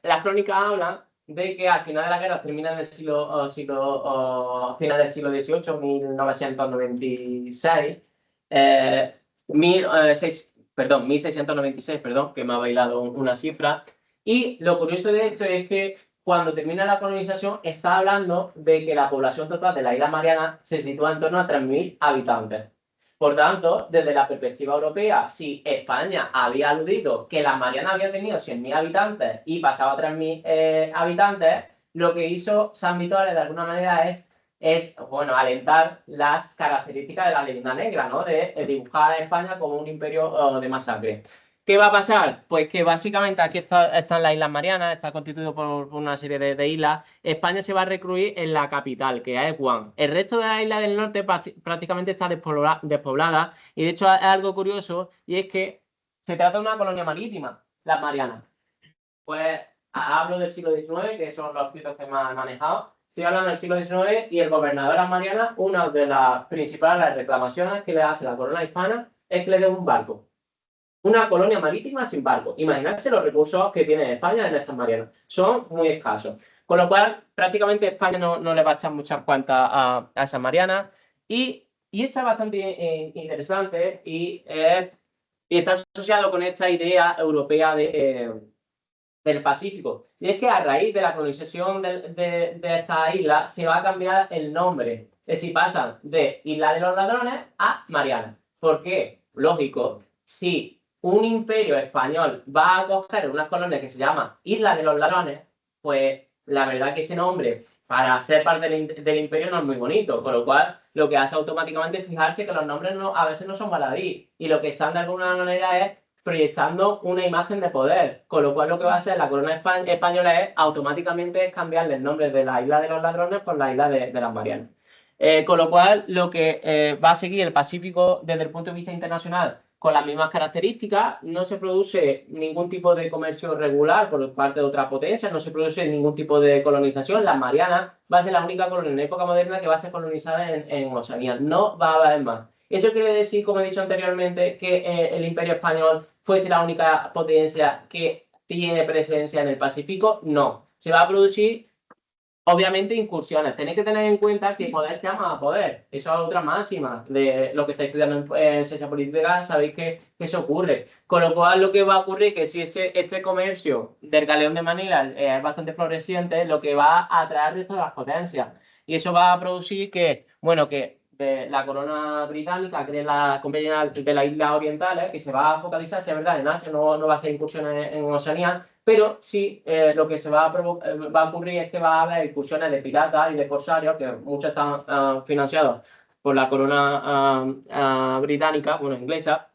las crónicas hablan de que al final de la guerra termina en el final del siglo XVIII, 1996, 1696, perdón, que me ha bailado una cifra. Y lo curioso de esto es que cuando termina la colonización está hablando de que la población total de la isla Mariana se sitúa en torno a 3.000 habitantes. Por tanto, desde la perspectiva europea, si España había aludido que las Marianas habían tenido 100.000 habitantes y pasaba a 3.000 habitantes, lo que hizo San Vitores de alguna manera es bueno, alentar las características de la leyenda negra, ¿no? De dibujar a España como un imperio de masacre. ¿Qué va a pasar? Pues que básicamente aquí están las Islas Marianas, está constituido por una serie de islas. España se va a recluir en la capital, que es Guam. El resto de las islas del norte prácticamente está despoblada y de hecho es algo curioso y es que se trata de una colonia marítima, las Marianas. Pues hablo del siglo XIX, que son los escritos que más he manejado. Estoy hablando del siglo XIX y el gobernador de las Marianas, una de las principales reclamaciones que le hace la corona hispana es que le dé un barco. Una colonia marítima sin barco. Imaginarse los recursos que tiene España en estas Marianas. Son muy escasos. Con lo cual, prácticamente España no le va a echar muchas cuentas a esas Marianas. Y esto es bastante interesante y está asociado con esta idea europea del Pacífico. Y es que a raíz de la colonización de esta isla se va a cambiar el nombre. Es decir, pasan de Isla de los Ladrones a Mariana. ¿Por qué? Lógico. Si un imperio español va a coger unas colonias que se llama Isla de los Ladrones, pues la verdad que ese nombre para ser parte del imperio no es muy bonito, con lo cual lo que hace automáticamente es fijarse que los nombres a veces no son baladí y lo que están de alguna manera es proyectando una imagen de poder, con lo cual lo que va a hacer la corona española es automáticamente cambiarle el nombre de la Isla de los Ladrones por la Isla de las Marianas. Con lo cual lo que va a seguir el Pacífico desde el punto de vista internacional con las mismas características, no se produce ningún tipo de comercio regular por parte de otras potencias, no se produce ningún tipo de colonización. Las Marianas va a ser la única colonia en época moderna que va a ser colonizada en Oceanía, no va a haber más. ¿Eso quiere decir, como he dicho anteriormente, que el Imperio Español fuese la única potencia que tiene presencia en el Pacífico? No. Se va a producir obviamente incursiones. Tenéis que tener en cuenta que poder llama a poder. Eso es otra máxima de lo que estáis estudiando en ciencia política, sabéis que eso ocurre. Con lo cual lo que va a ocurrir es que si este comercio del galeón de Manila es bastante floreciente, lo que va a atraer resto de las potencias. Y eso va a producir que, bueno, que la corona británica, que es la compañía de las islas orientales, que se va a focalizar, si es verdad, en Asia, no va a ser incursiones en Oceanía, pero sí lo que se va a ocurrir es que va a haber incursiones de piratas y de corsarios, que muchos están financiados por la corona británica, bueno, inglesa,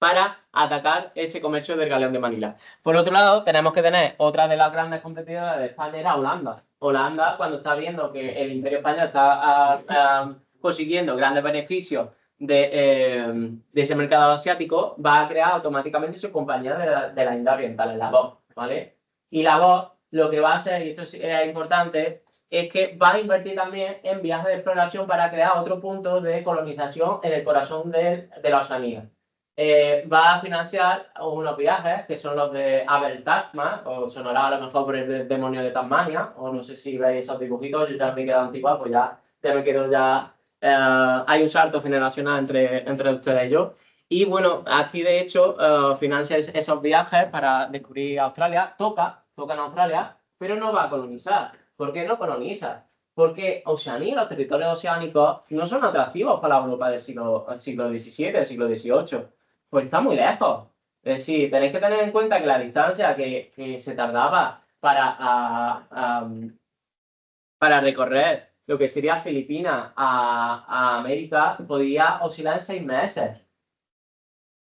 para atacar ese comercio del galeón de Manila. Por otro lado, tenemos que tener otra de las grandes competidoras de España, era Holanda. Holanda, cuando está viendo que el Imperio Español está consiguiendo grandes beneficios de ese mercado asiático, va a crear automáticamente su compañía de la India Oriental, la VOC, ¿vale? Y la VOC lo que va a hacer, y esto es importante, es que va a invertir también en viajes de exploración para crear otro punto de colonización en el corazón de la Oceanía. Va a financiar unos viajes que son los de Abel Tasman, o sonará a lo mejor por el demonio de Tasmania, o no sé si veis esos dibujitos, yo ya me quedo antigua, pues ya me quedo ya. Hay un salto generacional entre ustedes y yo. Y bueno, aquí de hecho financia esos viajes para descubrir Australia, toca en Australia, pero no va a colonizar. ¿Por qué no coloniza? Porque Oceanía, los territorios oceánicos, no son atractivos para la Europa del siglo XVII, del siglo XVIII. Pues está muy lejos. Es decir, tenéis que tener en cuenta que la distancia que se tardaba para recorrer lo que sería Filipinas a América podía oscilar en 6 meses.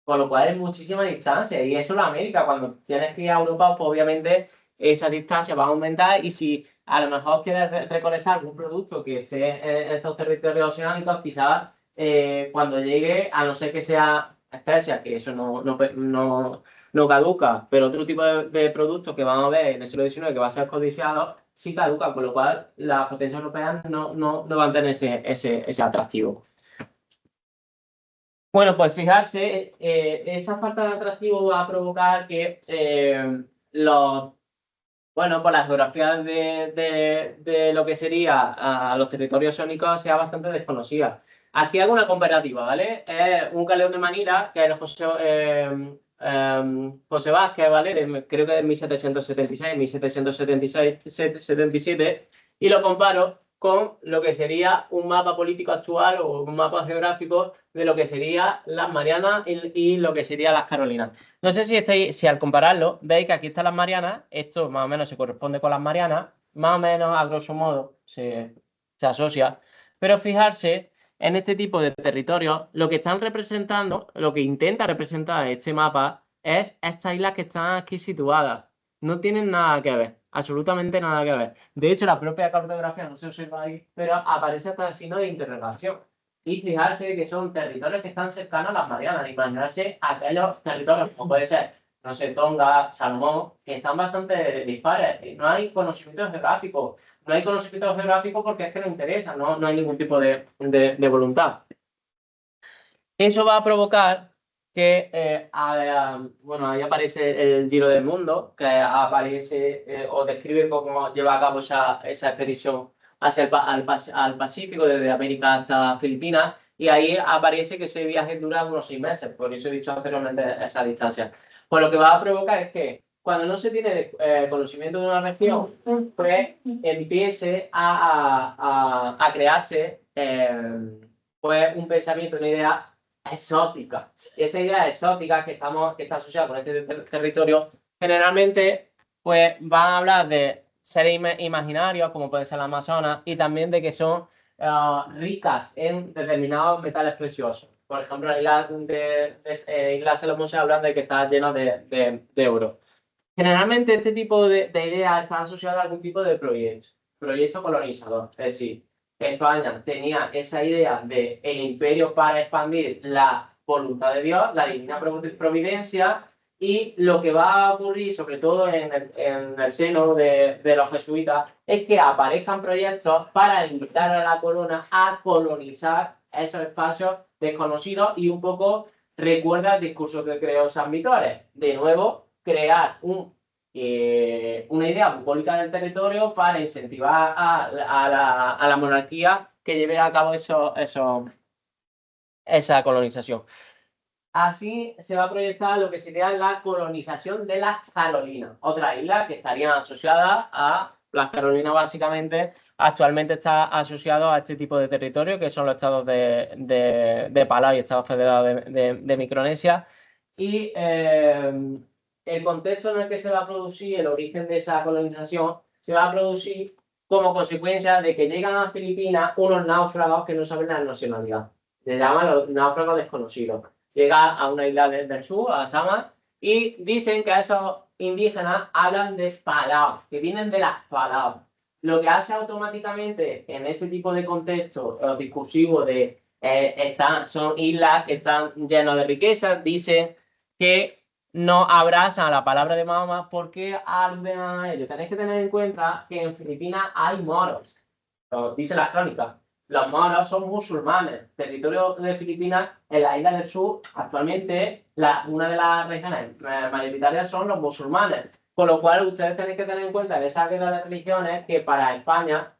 Con lo cual es muchísima distancia. Y eso en América, cuando tienes que ir a Europa, pues obviamente esa distancia va a aumentar. Y si a lo mejor quieres recolectar algún producto que esté en estos territorios oceánicos, quizás cuando llegue, a no ser que sea especia, que eso no caduca, pero otro tipo de productos que vamos a ver en el siglo XIX que va a ser codiciado, sí caduca, con lo cual las potencias europeas no van a tener ese atractivo. Bueno, pues fijarse, esa falta de atractivo va a provocar que bueno, por la geografía de lo que sería los territorios sónicos sea bastante desconocida. Aquí hago una comparativa, ¿vale? Es un galeón de Manila, que es el José Vázquez, ¿vale? Creo que es de 1776, 1777, y lo comparo con lo que sería un mapa político actual o un mapa geográfico de lo que sería las Marianas y lo que sería las Carolinas. No sé si al compararlo veis que aquí están las Marianas, esto más o menos se corresponde con las Marianas, más o menos a grosso modo se asocia, pero fijarse en este tipo de territorios, lo que están representando, lo que intenta representar este mapa es estas islas que están aquí situadas. No tienen nada que ver, absolutamente nada que ver. De hecho, la propia cartografía, no se observa ahí, pero aparece hasta el signo de interrogación. Y fijarse que son territorios que están cercanos a las Marianas. Imaginarse aquellos territorios, como puede ser, no sé, Tonga, Salomón, que están bastante dispares. No hay conocimiento geográfico. No hay conocimiento geográfico porque es que no interesa, no hay ningún tipo de voluntad. Eso va a provocar que, bueno, ahí aparece el Giro del Mundo, que aparece o describe cómo lleva a cabo esa expedición hacia al Pacífico, desde América hasta Filipinas, y ahí aparece que ese viaje dura unos 6 meses, por eso he dicho anteriormente esa distancia. Pues lo que va a provocar es que cuando no se tiene conocimiento de una región, pues empiece a crearse pues un pensamiento, una idea exótica. Esa idea exótica que está asociada con este territorio, generalmente pues van a hablar de seres imaginarios, como puede ser la Amazonas, y también de que son ricas en determinados metales preciosos. Por ejemplo, la isla Isla Salomón se habla de que está llena de oro. Generalmente este tipo de ideas están asociadas a algún tipo de proyecto colonizador. Es decir, España tenía esa idea de el imperio para expandir la voluntad de Dios, la divina providencia, y lo que va a ocurrir, sobre todo en el seno de los jesuitas, es que aparezcan proyectos para invitar a la corona a colonizar esos espacios desconocidos y un poco recuerda el discurso que creó San Vitores. De nuevo, crear una idea bucólica del territorio para incentivar a la monarquía que lleve a cabo esa colonización. Así se va a proyectar lo que sería la colonización de las Carolinas, otra isla que estarían asociadas a las Carolinas básicamente. Actualmente está asociado a este tipo de territorio que son los estados de Palau y Estados Federados de Micronesia. Y el contexto en el que se va a producir el origen de esa colonización se va a producir como consecuencia de que llegan a Filipinas unos náufragos que no saben la nacionalidad. Se llaman los náufragos desconocidos. Llega a una isla del sur, a Sama, y dicen que esos indígenas hablan de Palau, que vienen de las Palau. Lo que hace automáticamente en ese tipo de contexto discursivo de son islas que están llenas de riquezas, dicen que no abrazan a la palabra de Mahoma porque aluden a ello. Tenéis que tener en cuenta que en Filipinas hay moros, dice las crónicas. Los moros son musulmanes. El territorio de Filipinas, en la isla del sur, actualmente una de las regiones mayoritarias son los musulmanes. Con lo cual, ustedes tienen que tener en cuenta en esa guerra de religiones que para España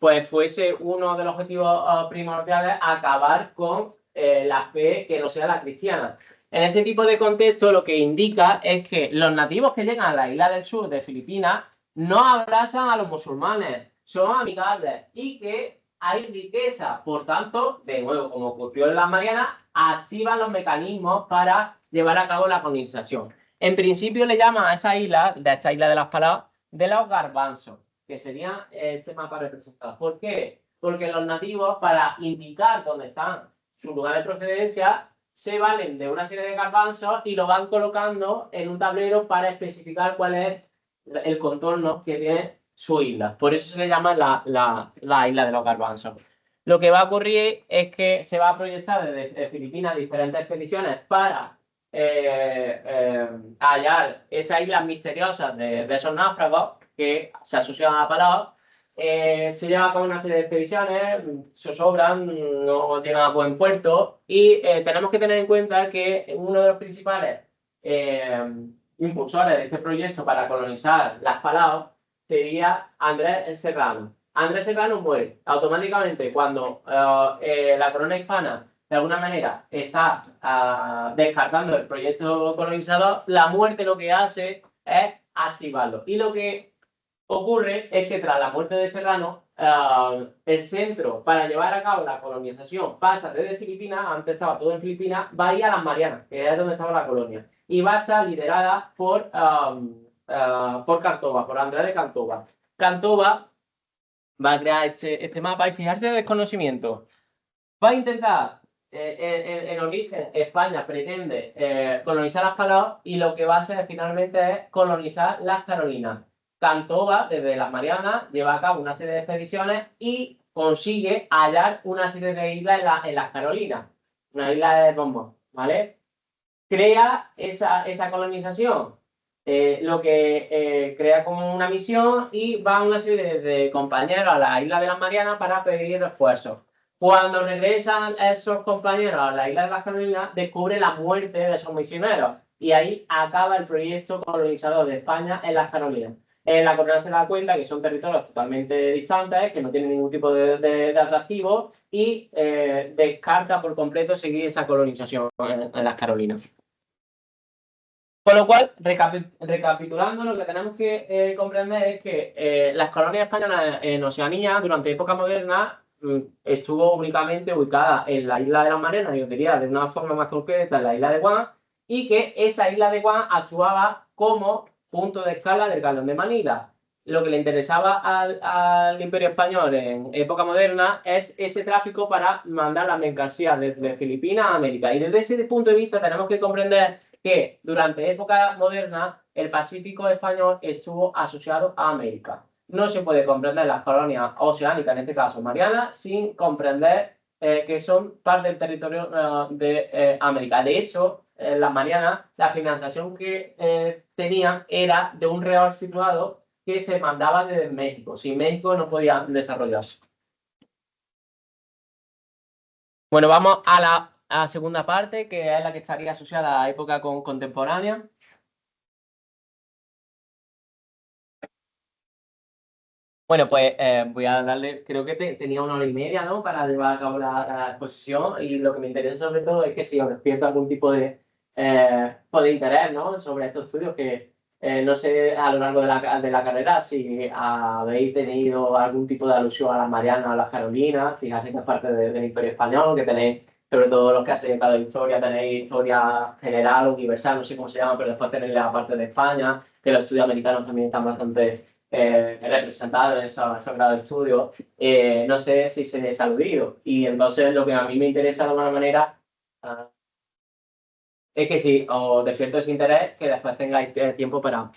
pues fuese uno de los objetivos primordiales acabar con la fe que no sea la cristiana. En ese tipo de contexto lo que indica es que los nativos que llegan a la isla del sur de Filipinas no abrazan a los musulmanes, son amigables y que hay riqueza. Por tanto, de nuevo, como ocurrió en las Marianas, activan los mecanismos para llevar a cabo la colonización. En principio le llaman a esa isla, de esta isla de las Palau, de los garbanzos, que sería este mapa representado. ¿Por qué? Porque los nativos, para indicar dónde están su lugar de procedencia, se valen de una serie de garbanzos y lo van colocando en un tablero para especificar cuál es el contorno que tiene su isla. Por eso se le llama la isla de los garbanzos. Lo que va a ocurrir es que se va a proyectar desde Filipinas diferentes expediciones para hallar esas islas misteriosas de esos náufragos que se asocian a Palau. Se lleva a cabo una serie de expediciones, se sobran, no llegan a buen puerto y tenemos que tener en cuenta que uno de los principales impulsores de este proyecto para colonizar las Palaos sería Andrés Serrano. Andrés Serrano muere automáticamente cuando la corona hispana de alguna manera está descartando el proyecto colonizador. La muerte lo que hace es activarlo. Y lo que ocurre es que tras la muerte de Serrano, el centro para llevar a cabo la colonización pasa desde Filipinas, antes estaba todo en Filipinas, va a ir a las Marianas, que es donde estaba la colonia, y va a estar liderada por Cantova, por Andrés de Cantova. Cantova va a crear este mapa y fijarse el desconocimiento. Va a intentar, en origen, España pretende colonizar las Palaos y lo que va a hacer finalmente es colonizar las Carolinas. Cantova, desde las Marianas, lleva a cabo una serie de expediciones y consigue hallar una serie de islas en las Carolinas, una isla de bombón, ¿vale? Crea esa colonización, lo que crea como una misión y va una serie de compañeros a la isla de las Marianas para pedir refuerzos. Cuando regresan esos compañeros a la isla de las Carolinas, descubre la muerte de esos misioneros y ahí acaba el proyecto colonizador de España en las Carolinas. La corona se da cuenta que son territorios totalmente distantes, que no tienen ningún tipo de atractivo y descarta por completo seguir esa colonización en las Carolinas. Con lo cual, recapitulando, lo que tenemos que comprender es que las colonias españolas en Oceanía, durante época moderna, estuvo únicamente ubicada en la isla de las Marianas, yo diría de una forma más concreta en la isla de Guam, y que esa isla de Guam actuaba como punto de escala del Galón de Manila. Lo que le interesaba al Imperio Español en época moderna es ese tráfico para mandar las mercancías desde Filipinas a América. Y desde ese punto de vista tenemos que comprender que durante época moderna el Pacífico español estuvo asociado a América. No se puede comprender las colonias oceánicas, en este caso Marianas, sin comprender que son parte del territorio de América. De hecho, las Marianas, la financiación que tenían era de un real situado que se mandaba desde México. Sin México no podían desarrollarse. Bueno, vamos a la segunda parte, que es la que estaría asociada a la época contemporánea. Bueno, pues voy a darle, creo que tenía 1 hora y media, ¿no? Para llevar a cabo la exposición y lo que me interesa sobre todo es que si os despierta algún tipo de interés, ¿no? Sobre estos estudios que no sé a lo largo de la carrera si habéis tenido algún tipo de alusión a las Marianas o a las Carolinas, fijaos que es parte del Imperio Español, que tenéis, sobre todo los que hacéis dedicado a historia, tenéis historia general, universal, no sé cómo se llama, pero después tenéis la parte de España, que los estudios americanos también están bastante representado en esos grados de estudio, no sé si se les ha aludido. Y entonces lo que a mí me interesa de alguna manera es que si os despierto ese interés, que después tengáis tiempo para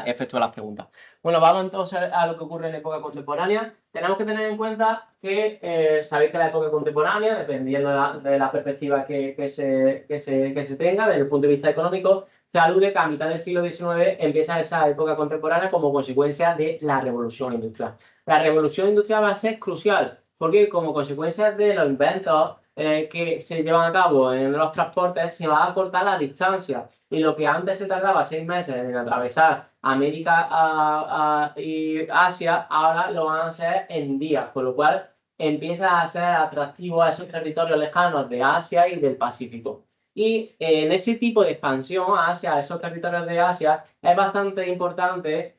efectuar las preguntas. Bueno, vamos entonces a lo que ocurre en la época contemporánea. Tenemos que tener en cuenta que sabéis que la época contemporánea, dependiendo de la perspectiva que se tenga desde el punto de vista económico, se alude que a mitad del siglo XIX empieza esa época contemporánea como consecuencia de la revolución industrial. La revolución industrial va a ser crucial, porque como consecuencia de los inventos que se llevan a cabo en los transportes, se va a cortar la distancia. Y lo que antes se tardaba 6 meses en atravesar América y Asia, ahora lo van a hacer en días, con lo cual empieza a ser atractivo a esos territorios lejanos de Asia y del Pacífico. Y en ese tipo de expansión hacia esos territorios de Asia es bastante importante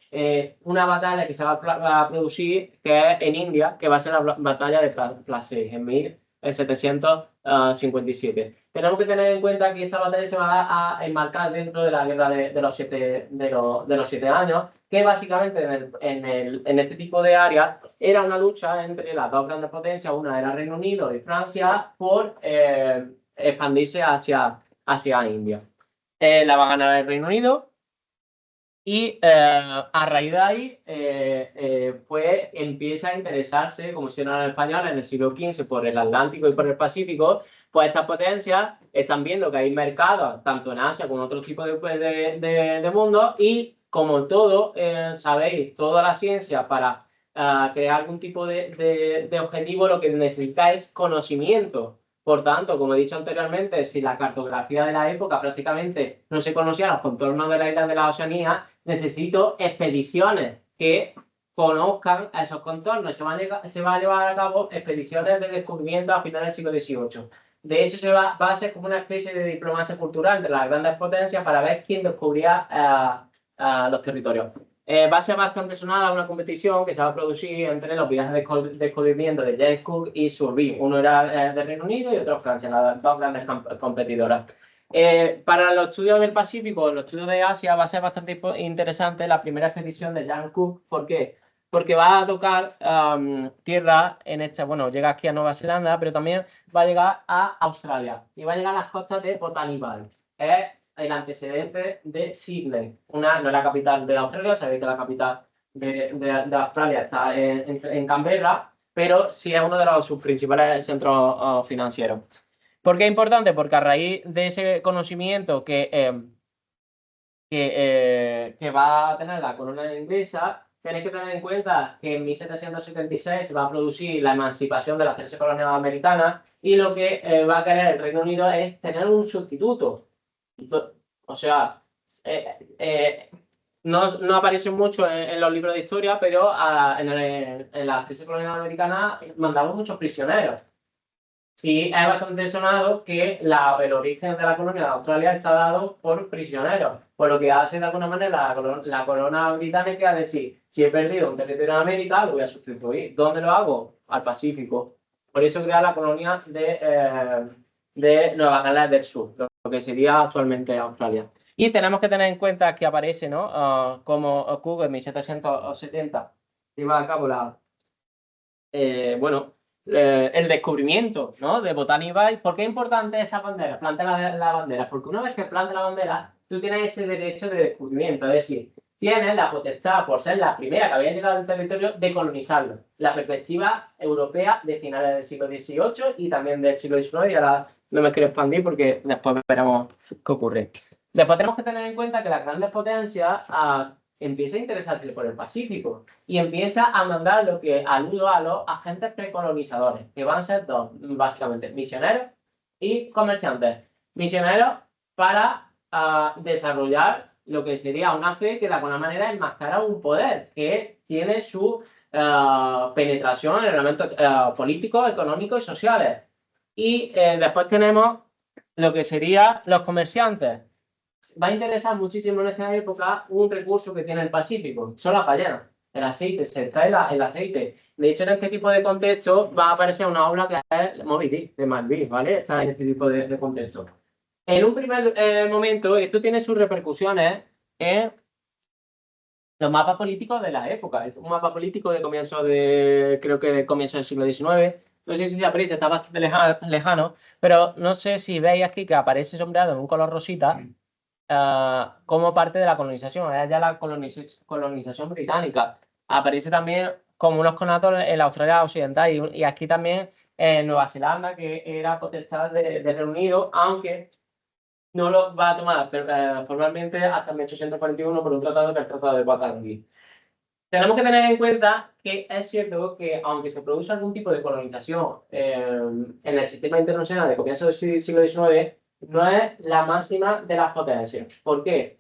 una batalla que se va a producir, que es en India, que va a ser la batalla de Plassey en 1757. Tenemos que tener en cuenta que esta batalla se va a enmarcar dentro de la guerra de los 7 años, que básicamente en este tipo de áreas era una lucha entre las dos grandes potencias, una era Reino Unido y Francia, por expandirse hacia India. La va a ganar el Reino Unido y a raíz de ahí pues empieza a interesarse, como se llama en español, en el siglo XV por el Atlántico y por el Pacífico. Pues estas potencias están viendo que hay mercados tanto en Asia como en otros tipos de mundo, y como todo, sabéis, toda la ciencia para crear algún tipo de objetivo, lo que necesita es conocimiento. Por tanto, como he dicho anteriormente, si la cartografía de la época prácticamente no se conocía los contornos de la isla de la Oceanía, necesito expediciones que conozcan esos contornos. Se va a llevar a cabo expediciones de descubrimiento a finales del siglo XVIII. De hecho, va a ser como una especie de diplomacia cultural entre las grandes potencias para ver quién descubría los territorios. Va a ser bastante sonada una competición que se va a producir entre los viajes de descubrimiento de James Cook y Survey. Uno era de Reino Unido y otro Francia, las dos grandes competidoras. Para los estudios del Pacífico, los estudios de Asia, va a ser bastante interesante la primera expedición de James Cook. ¿Por qué? Porque va a tocar tierra en esta, bueno, llega aquí a Nueva Zelanda, pero también va a llegar a Australia y va a llegar a las costas de Botany Bay. Es el antecedente de Sydney. No es la capital de Australia, sabéis que la capital de Australia está en Canberra, pero sí es uno de sus principales centros financieros. ¿Por qué es importante? Porque a raíz de ese conocimiento que va a tener la corona inglesa, tenéis que tener en cuenta que en 1776 se va a producir la emancipación de las 13 colonias americanas y lo que va a querer el Reino Unido es tener un sustituto. O sea, no aparece mucho en los libros de historia, pero en las 13 colonias americanas mandaban muchos prisioneros. Sí, es bastante sonado que el origen de la colonia de Australia está dado por prisioneros, por lo que hace de alguna manera la corona británica a decir, si he perdido un territorio en América, lo voy a sustituir. ¿Dónde lo hago? Al Pacífico. Por eso crea la colonia de Nueva Gales del Sur, lo que sería actualmente Australia. Y tenemos que tener en cuenta que aparece, ¿no? Como Cook en 1770 lleva a cabo el descubrimiento, ¿no? De Botany Bay. ¿Por qué es importante esa bandera? Plantar la bandera. Porque una vez que plantas la bandera, tú tienes ese derecho de descubrimiento. Es decir, tienes la potestad, por ser la primera que había llegado al territorio, de colonizarlo. La perspectiva europea de finales del siglo XVIII y también del siglo XIX. Y ahora no me quiero expandir porque después veremos qué ocurre. Después tenemos que tener en cuenta que las grandes potencias empieza a interesarse por el Pacífico y empieza a mandar lo que aludo a los agentes precolonizadores, que van a ser dos, básicamente, misioneros y comerciantes. Misioneros para desarrollar lo que sería una fe que de alguna manera enmascara un poder que tiene su penetración en elementos políticos, económicos y sociales. Y después tenemos lo que serían los comerciantes. Va a interesar muchísimo en esta época un recurso que tiene el Pacífico, son las ballenas, el aceite, se extrae el aceite. De hecho, en este tipo de contexto va a aparecer una obra que es Moby Dick, de Malvin, ¿vale? Está en este tipo de contexto. En un primer momento, esto tiene sus repercusiones en los mapas políticos de la época. Es un mapa político de creo que de comienzo del siglo XIX. No sé si se aprecia, está bastante lejano, pero no sé si veis aquí que aparece sombreado en un color rosita. Como parte de la colonización, es ya la colonización británica. Aparece también como unos conatos en la Australia Occidental y aquí también en Nueva Zelanda, que era potestad de Reino Unido, aunque no lo va a tomar formalmente hasta 1841 por un tratado que es el Tratado de Waterloo. Tenemos que tener en cuenta que es cierto que aunque se produce algún tipo de colonización en el sistema internacional de comienzo del siglo XIX, no es la máxima de las potencias. ¿Por qué?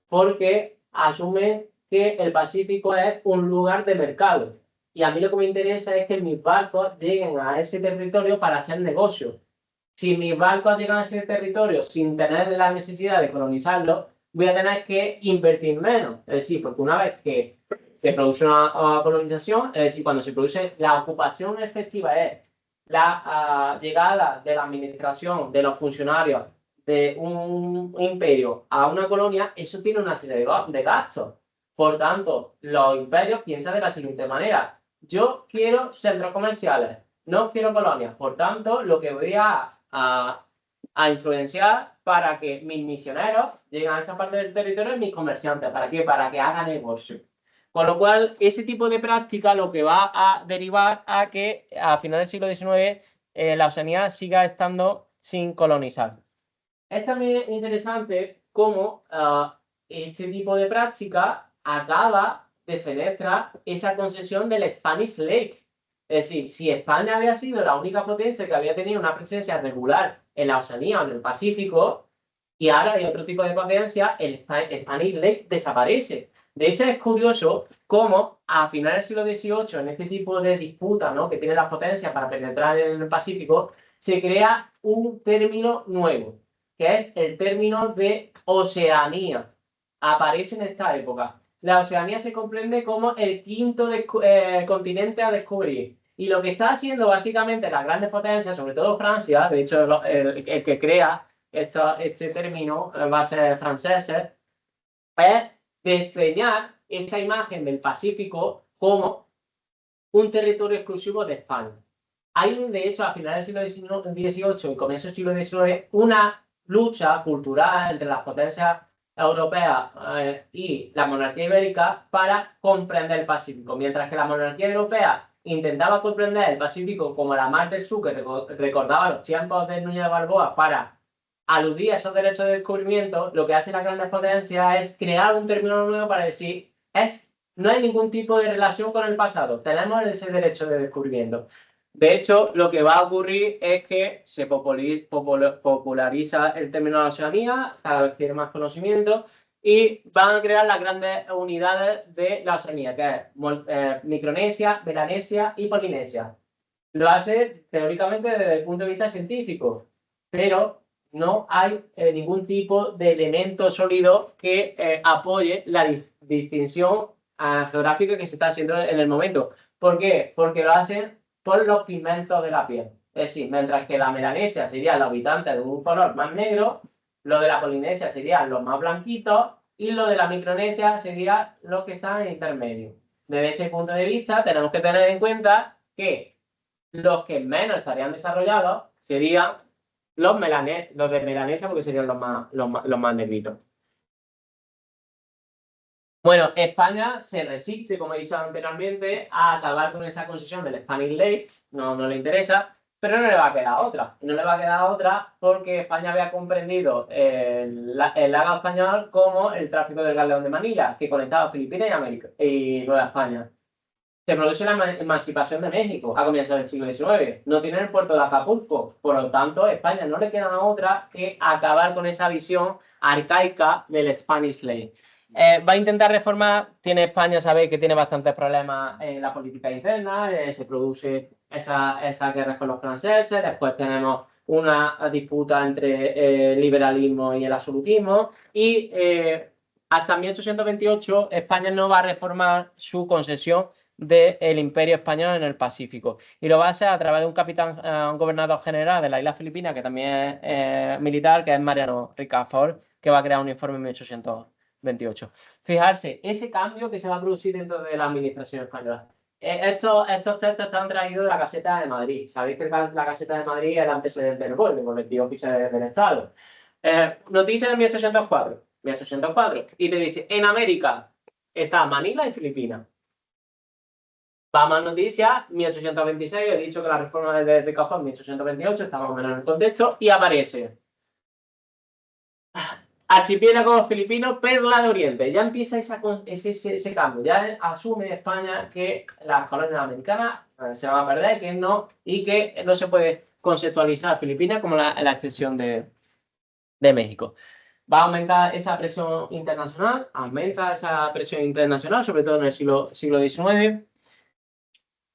Porque asume que el Pacífico es un lugar de mercado. Y a mí lo que me interesa es que mis barcos lleguen a ese territorio para hacer negocio. Si mis barcos llegan a ese territorio sin tener la necesidad de colonizarlo, voy a tener que invertir menos. Es decir, porque una vez que se produce una colonización, es decir, cuando se produce la ocupación efectiva es la llegada de la administración, de los funcionarios de un imperio a una colonia, eso tiene una serie de gastos. Por tanto, los imperios piensan de la siguiente manera: yo quiero centros comerciales, no quiero colonias. Por tanto, lo que voy a influenciar para que mis misioneros lleguen a esa parte del territorio y mis comerciantes. ¿Para qué? Para que hagan negocio. Con lo cual, ese tipo de práctica lo que va a derivar a que a finales del siglo XIX la Oceanía siga estando sin colonizar. Es también interesante cómo este tipo de práctica acaba de fenestrar esa concesión del Spanish Lake. Es decir, si España había sido la única potencia que había tenido una presencia regular en la Oceanía o en el Pacífico, y ahora hay otro tipo de potencia, el Spanish Lake desaparece. De hecho, es curioso cómo a finales del siglo XVIII, en este tipo de disputa, ¿no?, que tienen las potencias para penetrar en el Pacífico, se crea un término nuevo, que es el término de Oceanía. Aparece en esta época. La Oceanía se comprende como el quinto continente a descubrir. Y lo que está haciendo básicamente las grandes potencias, sobre todo Francia, de hecho el que crea este término va a ser francés, es desdeñar esa imagen del Pacífico como un territorio exclusivo de España. Hay, de hecho, a finales del siglo XVIII y comienzos del siglo XIX, una lucha cultural entre las potencias europeas y la monarquía ibérica para comprender el Pacífico. Mientras que la monarquía europea intentaba comprender el Pacífico como la mar del sur, que recordaba los tiempos de Núñez de Balboa, para aludir a esos derechos de descubrimiento, lo que hace las grandes potencias es crear un término nuevo para decir, no hay ningún tipo de relación con el pasado, tenemos ese derecho de descubrimiento. De hecho, lo que va a ocurrir es que se populariza el término de la Oceanía, cada vez tiene más conocimiento, y van a crear las grandes unidades de la Oceanía, que es Micronesia, Melanesia y Polinesia. Lo hace teóricamente desde el punto de vista científico, pero no hay ningún tipo de elemento sólido que apoye la distinción geográfica que se está haciendo en el momento. ¿Por qué? Porque lo hacen por los pigmentos de la piel. Es decir, mientras que la Melanesia serían los habitantes de un color más negro, lo de la Polinesia serían los más blanquitos y lo de la Micronesia serían los que están en intermedio. Desde ese punto de vista, tenemos que tener en cuenta que los que menos estarían desarrollados serían los de Melanesia, porque serían los más negritos. Bueno, España se resiste, como he dicho anteriormente, a acabar con esa concesión del Spanish Lake, no le interesa, pero no le va a quedar otra. No le va a quedar otra porque España había comprendido el lago español como el tráfico del galeón de Manila, que conectaba Filipinas y Nueva España. Se produce la emancipación de México a comienzos del siglo XIX. No tiene el puerto de Acapulco. Por lo tanto, a España no le queda otra que acabar con esa visión arcaica del Spanish Lake. Va a intentar reformar. Tiene sabéis que tiene bastantes problemas en la política interna. Se produce esa guerra con los franceses. Después tenemos una disputa entre el liberalismo y el absolutismo. Y hasta 1828 España no va a reformar su concesión del Imperio Español en el Pacífico. Y lo va a hacer a través de un capitán, un gobernador general de la isla Filipina, que también es militar, que es Mariano Ricafort, que va a crear un informe en 1828. Fijarse, ese cambio que se va a producir dentro de la administración española. Estos textos están traídos de la Gaceta de Madrid. Sabéis que la Gaceta de Madrid es el antecedente del boletín oficial del Estado. Noticia de 1804. 1804. Y te dice, en América está Manila y Filipinas. Va más noticias, 1826, he dicho que la reforma de Ricafort en 1828, está más o menos en el contexto, y aparece archipiélago filipino, perla de Oriente. Ya empieza ese cambio, ya asume España que las colonias americanas se van a perder, que no, y que no se puede conceptualizar Filipinas como la extensión de México. Va a aumentar esa presión internacional, sobre todo en el siglo XIX,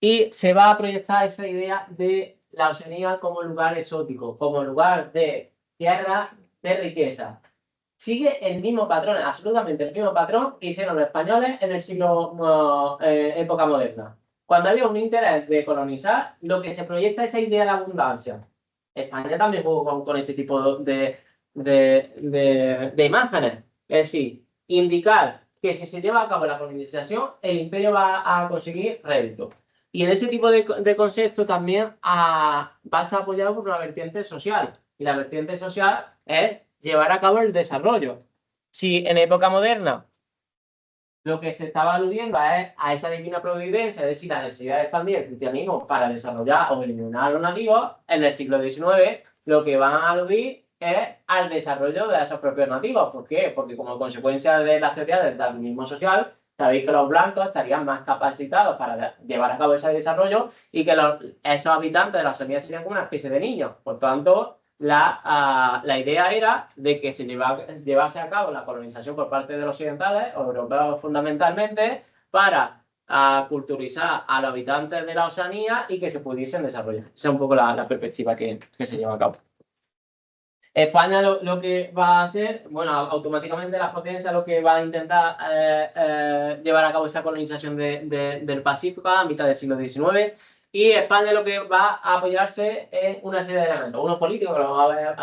y se va a proyectar esa idea de la Oceanía como lugar exótico, como lugar de tierra de riqueza. Sigue el mismo patrón, absolutamente el mismo patrón que hicieron los españoles en el época moderna. Cuando había un interés de colonizar, lo que se proyecta es esa idea de abundancia. España también jugó con este tipo de imágenes. Es decir, indicar que si se lleva a cabo la colonización, el imperio va a conseguir rédito. Y en ese tipo de concepto también va a estar apoyado por una vertiente social. Y la vertiente social es llevar a cabo el desarrollo. Si en época moderna lo que se estaba aludiendo es a esa divina providencia, es decir, la necesidad de expandir el cristianismo para desarrollar o eliminar a los nativos, en el siglo XIX lo que van a aludir es al desarrollo de esos propios nativos. ¿Por qué? Porque como consecuencia de las teorías del darwinismo social, sabéis que los blancos estarían más capacitados para llevar a cabo ese desarrollo y que esos habitantes de la Oceanía serían como una especie de niños. Por tanto, la idea era de que se llevase a cabo la colonización por parte de los occidentales, europeos fundamentalmente, para culturizar a los habitantes de la Oceanía y que se pudiesen desarrollar. Esa es un poco la perspectiva que se lleva a cabo. España lo que va a hacer, bueno, automáticamente las potencias lo que va a intentar llevar a cabo esa colonización del Pacífico a mitad del siglo XIX, y España lo que va a apoyarse en una serie de elementos, unos políticos que lo vamos a ver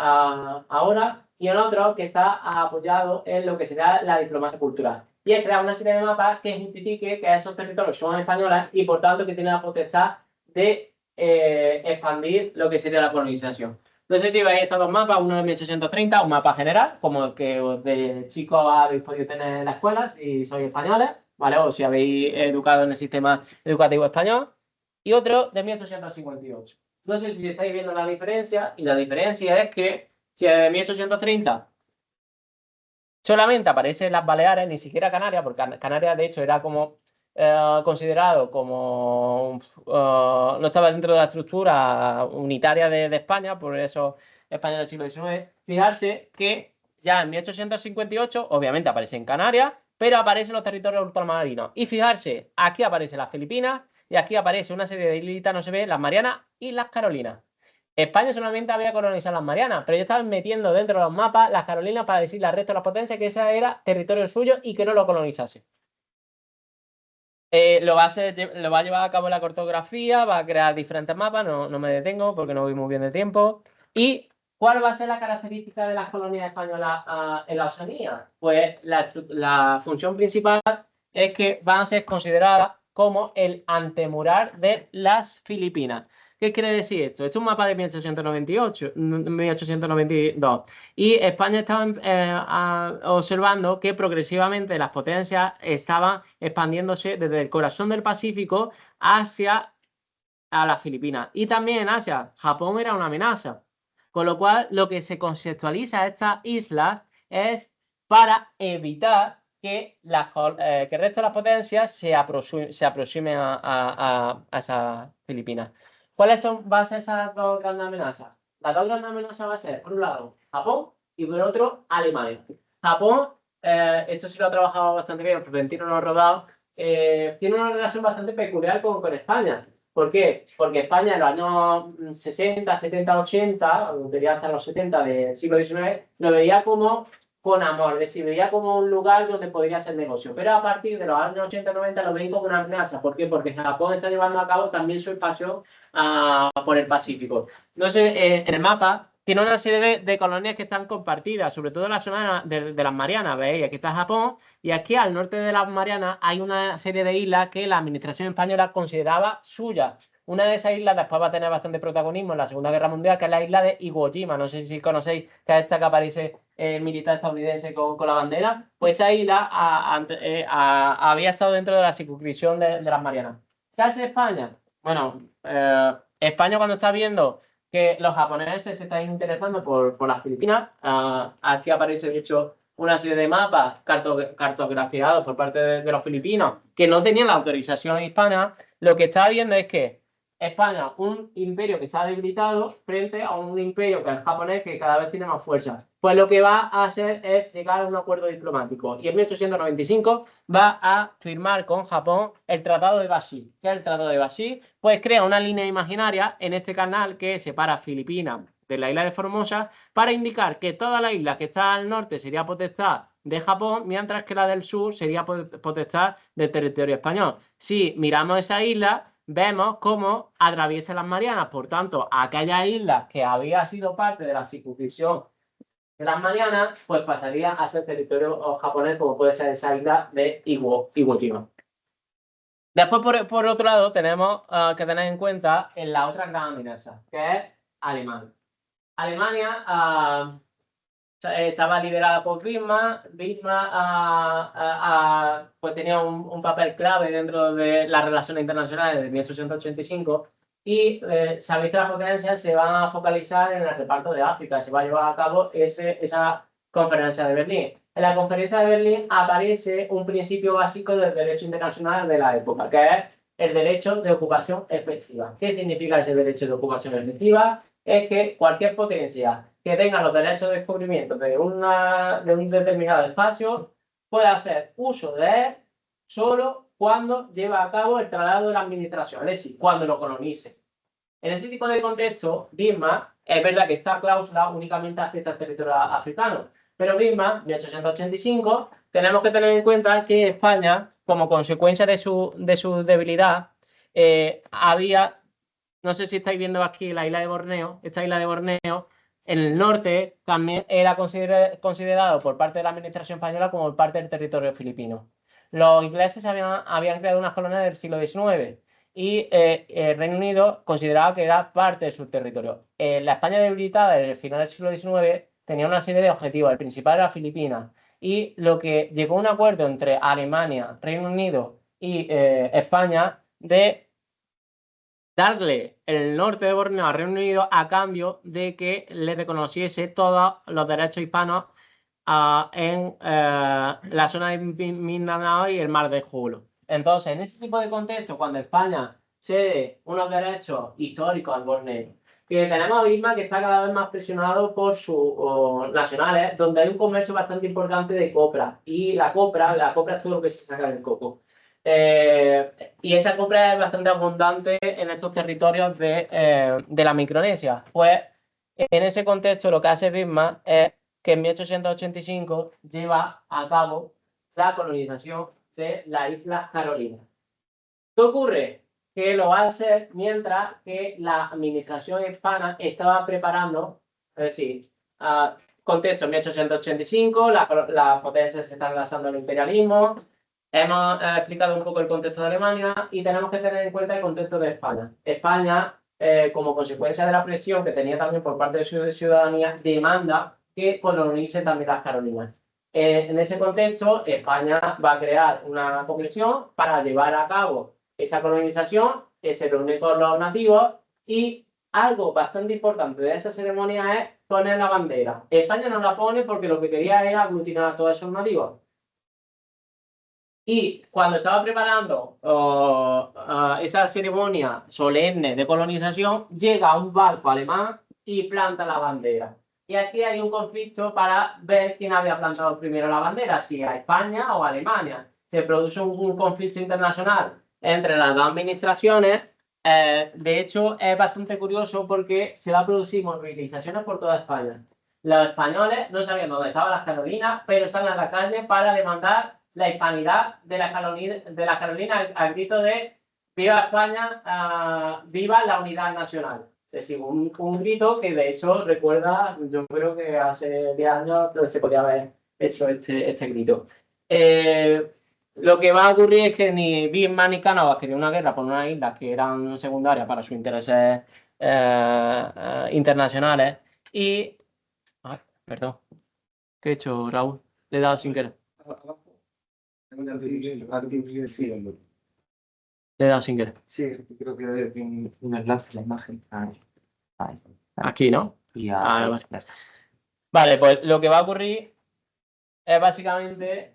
ahora, y en otro que está apoyado en lo que será la diplomacia cultural. Y es crear una serie de mapas que justifique que esos territorios son españoles y por tanto que tienen la potestad de expandir lo que sería la colonización. No sé si veis estos dos mapas, uno de 1830, un mapa general, como el que de chicos habéis podido tener en la escuela, si sois españoles, ¿vale? O si habéis educado en el sistema educativo español. Y otro de 1858. No sé si estáis viendo la diferencia, y la diferencia es que si de 1830 solamente aparecen las Baleares, ni siquiera Canarias, porque Canarias de hecho era como considerado como no estaba dentro de la estructura unitaria de España, por eso España del siglo XIX. Fijarse que ya en 1858 obviamente aparece en Canarias, pero aparecen los territorios ultramarinos. Y fijarse, aquí aparecen las Filipinas y aquí aparece una serie de islitas, no se ve, las Marianas y las Carolinas. España solamente había colonizado las Marianas, pero ya estaban metiendo dentro de los mapas las Carolinas para decirle al resto de las potencias que ese era territorio suyo y que no lo colonizase. Lo va a llevar a cabo la cartografía, va a crear diferentes mapas, no me detengo porque no voy muy bien de tiempo. ¿Y cuál va a ser la característica de las colonias españolas en la Oceanía? Pues la función principal es que van a ser consideradas como el antemurar de las Filipinas. ¿Qué quiere decir esto? Esto es un mapa de 1892. Y España estaba observando que progresivamente las potencias estaban expandiéndose desde el corazón del Pacífico hacia las Filipinas. Y también en Asia, Japón era una amenaza. Con lo cual, lo que se conceptualiza a estas islas es para evitar que el resto de las potencias se aproximen a esas Filipinas. ¿Cuáles van a ser esas dos grandes amenazas? Las dos grandes amenazas van a ser, por un lado, Japón y por otro, Alemania. Japón, esto sí lo ha trabajado bastante bien Florentino no Rodado, tiene una relación bastante peculiar con España. ¿Por qué? Porque España en los años 60, 70, 80, diría hasta los 70 del siglo XIX, lo veía como con amor, es decir, veía como un lugar donde podría ser negocio. Pero a partir de los años 80, 90 lo veía como una amenaza. ¿Por qué? Porque Japón está llevando a cabo también su expansión por el Pacífico. No sé, en el mapa tiene una serie de colonias que están compartidas, sobre todo en la zona de las Marianas, ¿veis? Aquí está Japón, y aquí al norte de las Marianas hay una serie de islas que la administración española consideraba suyas. Una de esas islas después va a tener bastante protagonismo en la Segunda Guerra Mundial, que es la isla de Iwo Jima. No sé si conocéis, que es esta que aparece el militar estadounidense con la bandera. Pues esa isla había estado dentro de la circunscripción de las Marianas. ¿Qué hace España? Bueno, España cuando está viendo que los japoneses se están interesando por las Filipinas, aquí aparece de hecho una serie de mapas cartografiados por parte de los filipinos que no tenían la autorización hispana. Lo que está viendo es que España, un imperio que está debilitado frente a un imperio que es japonés que cada vez tiene más fuerza. Pues lo que va a hacer es llegar a un acuerdo diplomático. Y en 1895 va a firmar con Japón el Tratado de Bashi. ¿Qué es el Tratado de Bashi? Pues crea una línea imaginaria en este canal que separa Filipinas de la isla de Formosa para indicar que toda la isla que está al norte sería potestad de Japón, mientras que la del sur sería potestad del territorio español. Si miramos esa isla, vemos cómo atraviesa las Marianas. Por tanto, aquella isla que había sido parte de la circunscripción de las Marianas, pues pasaría a ser territorio japonés, como puede ser esa isla de Iwo Jima. Después, por otro lado, tenemos que tener en cuenta en la otra gran amenaza, que es Alemania. Alemania estaba liderada por Bismarck. Bismarck pues tenía un papel clave dentro de las relaciones internacionales de 1885 y sabéis que las potencias se van a focalizar en el reparto de África. Se va a llevar a cabo esa conferencia de Berlín. En la conferencia de Berlín aparece un principio básico del derecho internacional de la época, que es el derecho de ocupación efectiva. ¿Qué significa ese derecho de ocupación efectiva? Es que cualquier potencia que tenga los derechos de descubrimiento de un determinado espacio puede hacer uso de él solo cuando lleva a cabo el traslado de la administración, es decir, cuando lo colonice. En ese tipo de contexto, Bismarck, es verdad que esta cláusula únicamente afecta al territorio africano, pero Bismarck, 1885, tenemos que tener en cuenta que España, como consecuencia de su debilidad, había, no sé si estáis viendo aquí la isla de Borneo, esta isla de Borneo, en el norte también era considerado por parte de la administración española como parte del territorio filipino. Los ingleses habían creado unas colonias del siglo XIX y el Reino Unido consideraba que era parte de su territorio. La España debilitada en el final del siglo XIX tenía una serie de objetivos. El principal era Filipinas. Y lo que llegó a un acuerdo entre Alemania, Reino Unido y España de darle el norte de Borneo al Reino Unido a cambio de que le reconociese todos los derechos hispanos en la zona de Mindanao y el Mar de Julu. Entonces, en este tipo de contexto, cuando España cede unos derechos históricos al Borneo, que tenemos a Bismarck que está cada vez más presionado por sus nacionales, donde hay un comercio bastante importante de copra. Y la copra es todo lo que se saca del coco. Y esa copra es bastante abundante en estos territorios de la Micronesia. Pues en ese contexto lo que hace Bismarck es que en 1885 lleva a cabo la colonización de las Islas Carolinas. ¿Qué ocurre? Que lo va a hacer mientras que la administración hispana estaba preparando, es decir, contexto 1885, las potencias se están lanzando al imperialismo. Hemos explicado un poco el contexto de Alemania y tenemos que tener en cuenta el contexto de España. España, como consecuencia de la presión que tenía también por parte de su ciudadanía, demanda que colonice también las Carolinas. En ese contexto, España va a crear una comisión para llevar a cabo esa colonización, que se reúne con los nativos, y algo bastante importante de esa ceremonia es poner la bandera. España no la pone porque lo que quería era aglutinar a todos esos nativos. Y cuando estaba preparando esa ceremonia solemne de colonización, llega un barco alemán y planta la bandera. Y aquí hay un conflicto para ver quién había plantado primero la bandera, si a España o a Alemania. Se produce un conflicto internacional entre las dos administraciones. De hecho, es bastante curioso porque se va a producir movilizaciones por toda España. Los españoles no sabían dónde estaban las Carolinas, pero salen a la calle para demandar la hispanidad de la Carolina al grito de ¡Viva España! ¡Viva la unidad nacional! Es decir, un grito que de hecho recuerda, yo creo que hace 10 años se podía haber hecho este grito. Lo que va a ocurrir es que ni Bismarck ni Cánovas querían una guerra por unas islas que eran secundarias para sus intereses internacionales. Y. Ay, perdón. ¿Qué he hecho, Raúl? Le he dado sin querer. Le he dado sin querer. Sí, creo que hay un enlace, la imagen. Ahí. Aquí, ¿no? Vale. Vale, pues lo que va a ocurrir es básicamente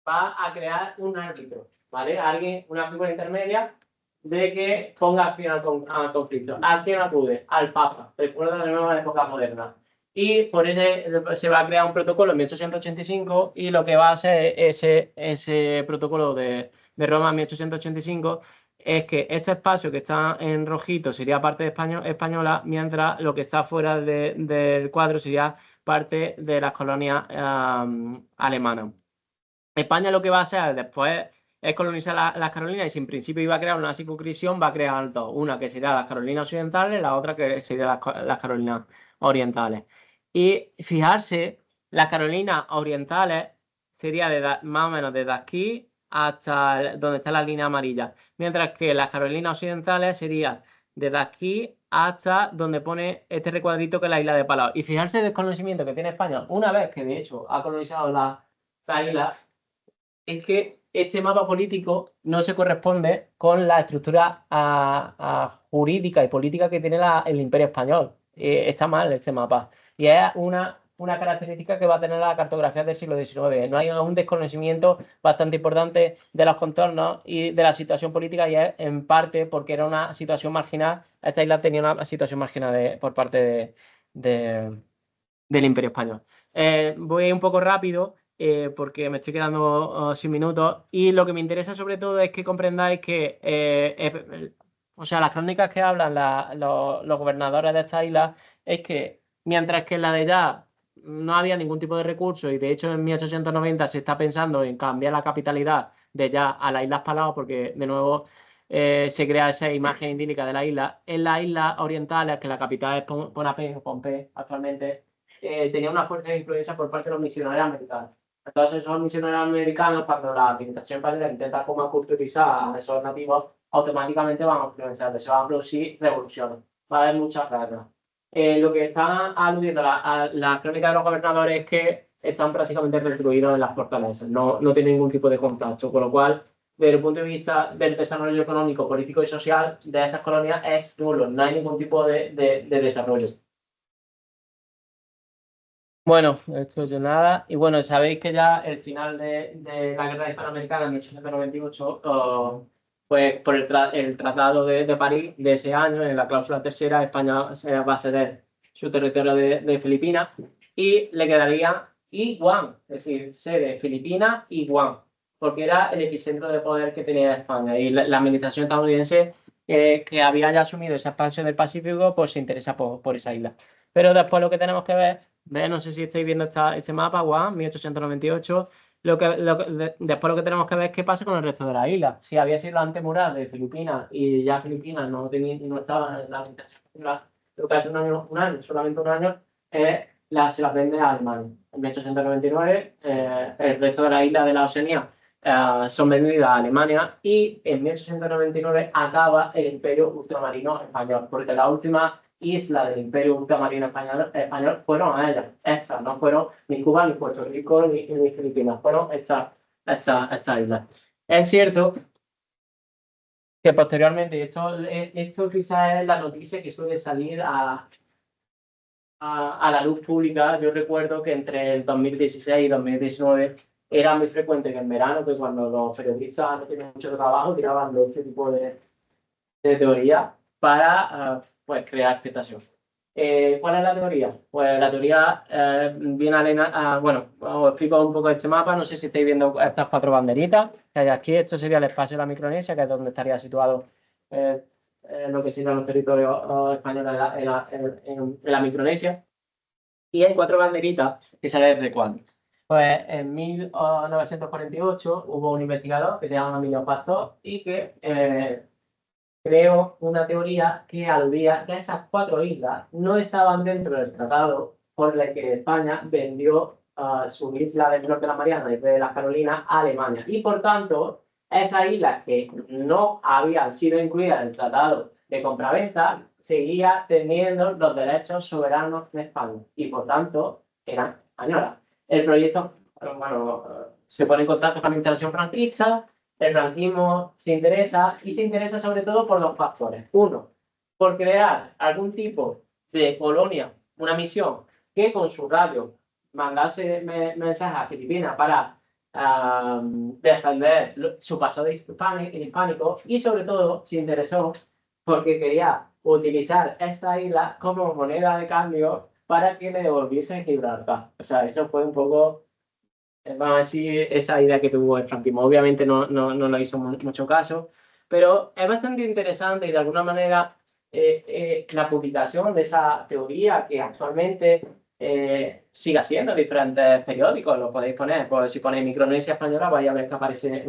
va a crear un árbitro, ¿vale? Alguien, una figura intermedia de que ponga fin al conflicto. ¿A quién acude? Al Papa. Recuerda de nuevo la época moderna. Y por eso se va a crear un protocolo en 1885 y lo que va a hacer ese protocolo de Roma en 1885 es que este espacio que está en rojito sería parte española, mientras lo que está fuera del cuadro sería parte de las colonias alemanas. España lo que va a hacer después es colonizar las Carolinas y si en principio iba a crear una circunscripción, va a crear dos. Una que sería las Carolinas Occidentales, la otra que sería las Carolinas Orientales. Y fijarse, las Carolinas Orientales sería más o menos desde aquí hasta donde está la línea amarilla. Mientras que las Carolinas Occidentales sería desde aquí hasta donde pone este recuadrito que es la isla de Palau. Y fijarse el desconocimiento que tiene España, una vez que de hecho ha colonizado la isla, es que este mapa político no se corresponde con la estructura jurídica y política que tiene el Imperio Español. Está mal este mapa. Y es una una característica que va a tener la cartografía del siglo XIX. No hay un desconocimiento bastante importante de los contornos y de la situación política, y es en parte porque era una situación marginal. Esta isla tenía una situación marginal por parte del Imperio Español. Voy un poco rápido porque me estoy quedando sin minutos, y lo que me interesa sobre todo es que comprendáis que o sea, las crónicas que hablan los gobernadores de esta isla es que mientras que en la de ya no había ningún tipo de recurso, y de hecho en 1890 se está pensando en cambiar la capitalidad de ya a las Islas Palau, porque de nuevo se crea esa imagen idílica de la isla. En las islas orientales, que la capital es Pohnpei actualmente, tenía una fuerte influencia por parte de los misioneros americanos. Entonces esos misioneros americanos, cuando la administración española intenta como culturizar a esos nativos, automáticamente van a influenciar, se van a producir revoluciones, va a haber muchas guerras. Lo que están aludiendo a la crónica de los gobernadores es que están prácticamente recluidos en las fortalezas, no tienen ningún tipo de contacto, con lo cual, desde el punto de vista del desarrollo económico, político y social de esas colonias es nulo, no hay ningún tipo de desarrollo. Bueno, esto es nada. Y bueno, sabéis que ya el final de la guerra hispanoamericana en 1898, pues por el Tratado de París de ese año, en la cláusula tercera, España va a ceder su territorio de Filipinas, y le quedaría y Guam, es decir, sede Filipinas y Guam, porque era el epicentro de poder que tenía España, y la administración estadounidense que había ya asumido esa expansión del Pacífico, pues se interesa por esa isla. Pero después lo que tenemos que ver, no sé si estáis viendo este mapa, Guam, 1898. Después lo que tenemos que ver es qué pasa con el resto de la isla. Si había sido la antemural de Filipinas y ya Filipinas no estaba en la administración, lo que hace un año, solamente un año, se las vende a Alemania. En 1899, el resto de la isla de la Oceanía son vendidas a Alemania, y en 1899 acaba el Imperio Ultramarino Español, porque la última isla del Imperio Ultramarino Español fueron a ellas. Estas no fueron ni Cuba, ni Puerto Rico, ni Filipinas, fueron estas islas. Es cierto que posteriormente, esto quizás es la noticia que suele salir a la luz pública. Yo recuerdo que entre el 2016 y 2019 era muy frecuente que en verano, que cuando los periodistas no tenían mucho trabajo, tiraban de este tipo de teoría para pues, crear expectación. ¿Cuál es la teoría? Pues la teoría viene bueno, os explico un poco este mapa. No sé si estáis viendo estas 4 banderitas que hay aquí. Esto sería el espacio de la Micronesia, que es donde estaría situado lo que serían los territorios españoles en la Micronesia. Y hay 4 banderitas que salen de cuándo. Pues en 1948 hubo un investigador que se llama Emilio Pastor, y que creó una teoría que aludía que esas 4 islas no estaban dentro del tratado por el que España vendió su isla del norte de la Mariana y de las Carolinas a Alemania. Y por tanto, esas islas que no habían sido incluidas en el tratado de compraventa seguían teniendo los derechos soberanos de España, y por tanto eran españolas. El proyecto, bueno, se pone en contacto con la administración franquista. El franquismo se interesa, y se interesa sobre todo por 2 factores. Uno, por crear algún tipo de colonia, una misión que con su radio mandase mensajes a Filipinas para defender su pasado hispánico, y sobre todo se interesó porque quería utilizar esta isla como moneda de cambio para que le devolviesen Gibraltar. O sea, eso fue un poco, vamos a decir, esa idea que tuvo el franquismo. Obviamente no lo hizo mucho caso, pero es bastante interesante, y de alguna manera la publicación de esa teoría, que actualmente sigue siendo en diferentes periódicos, lo podéis poner, pues si ponéis Micronesia Española vais a ver que aparece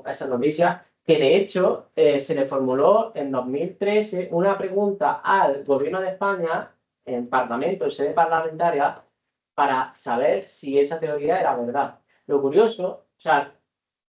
esa noticia, que de hecho se le formuló en 2013 una pregunta al gobierno de España en Parlamento, en sede parlamentaria, para saber si esa teoría era verdad. Lo curioso, o sea,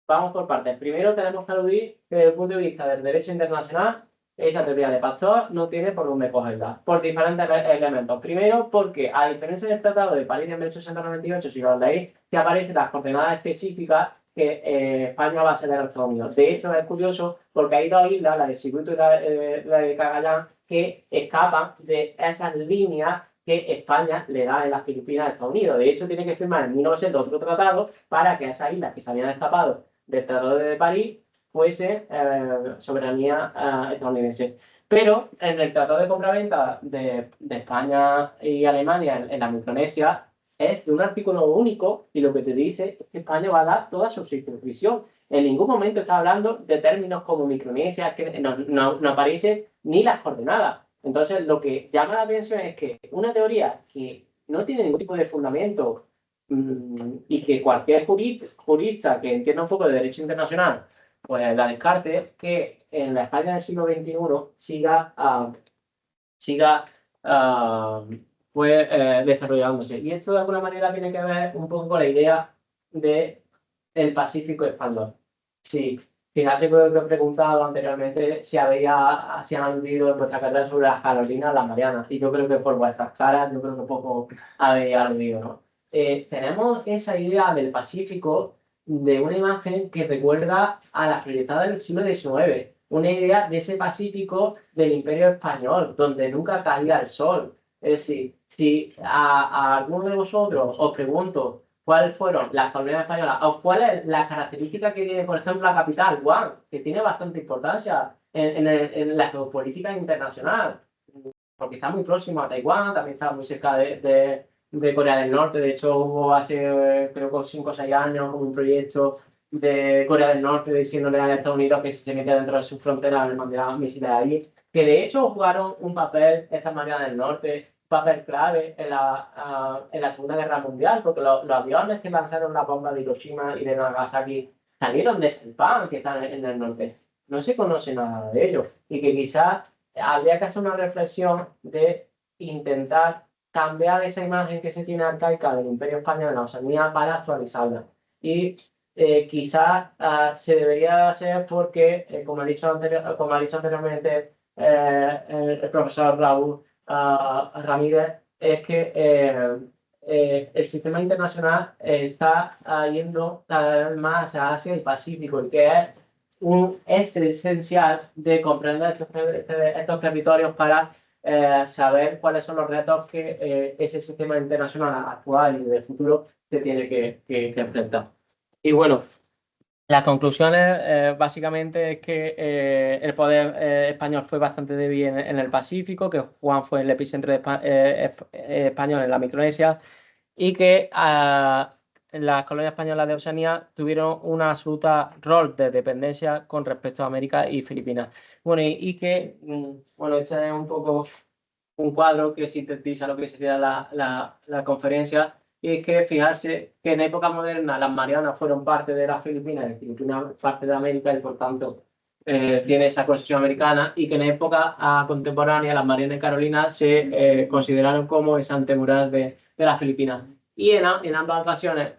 vamos por partes. Primero tenemos que aludir que desde el punto de vista del derecho internacional, esa teoría de Pastor no tiene por dónde cogerla, por diferentes elementos. Primero, porque a diferencia del Tratado de París de 1898, si lo leéis, que aparecen las coordenadas específicas que España va a ceder a Estados Unidos. De hecho, es curioso porque hay 2 islas, la de Sibuto y la de Cagayán, que escapan de esas líneas que España le da en las Filipinas a Estados Unidos. De hecho, tiene que firmar en 1900 otro tratado para que esas islas que se habían escapado del Tratado de París fuese soberanía estadounidense. Pero en el Tratado de Compraventa de España y Alemania en la Micronesia es de un artículo único y lo que te dice es que España va a dar toda su circunscripción. En ningún momento está hablando de términos como Micronesia, que no aparecen ni las coordenadas. Entonces, lo que llama la atención es que una teoría que no tiene ningún tipo de fundamento y que cualquier jurista que entienda un poco de derecho internacional pues la descarte, que en la España del siglo XXI siga desarrollándose. Y esto de alguna manera tiene que ver un poco con la idea del Pacífico español. Sí, fijarse que lo que he preguntado anteriormente si han aludido en vuestra carrera sobre las Carolinas, las Marianas, y yo creo que por vuestras caras, yo creo que poco habéis aludido, ¿no? Tenemos esa idea del Pacífico de una imagen que recuerda a las proyectadas del siglo XIX, una idea de ese Pacífico del Imperio Español, donde nunca caía el sol. Es decir, si a alguno de vosotros os pregunto cuáles fueron las colonias españolas o cuál es la característica que tiene, por ejemplo, la capital, Guam, que tiene bastante importancia en la geopolítica internacional, porque está muy próximo a Taiwán, también está muy cerca de Corea del Norte. De hecho, hubo hace, creo que 5 o 6 años, un proyecto de Corea del Norte diciéndole a Estados Unidos que si se mete dentro de sus fronteras le mandaban misiles ahí, que de hecho jugaron un papel estas Marianas del Norte, un papel clave en la Segunda Guerra Mundial, porque los aviones que lanzaron la bomba de Hiroshima y de Nagasaki salieron de Saipan, que están en el norte. No se conoce nada de ello, y que quizás habría que hacer una reflexión de intentar cambiar esa imagen que se tiene arcaica del Imperio Español en la Oceanía para actualizarla. Y quizás se debería hacer porque, como ha dicho anteriormente el profesor Raúl Ramírez, es que el sistema internacional está yendo cada vez más hacia el Pacífico, y que es esencial de comprender estos territorios para saber cuáles son los retos que ese sistema internacional actual y del futuro se tiene que enfrentar. Y bueno, las conclusiones básicamente es que el poder español fue bastante débil en el Pacífico, que Juan fue el epicentro español en la Micronesia, y que las colonias españolas de Oceanía tuvieron un absoluto rol de dependencia con respecto a América y Filipinas. Bueno, y que, bueno, este es un poco un cuadro que sintetiza lo que sería la conferencia, y es que fijarse que en época moderna las Marianas fueron parte de las Filipinas y Filipinas parte de América, y por tanto tiene esa concesión americana, y que en época contemporánea las Marianas y Carolinas se consideraron como esa antemurada de las Filipinas. Y en ambas ocasiones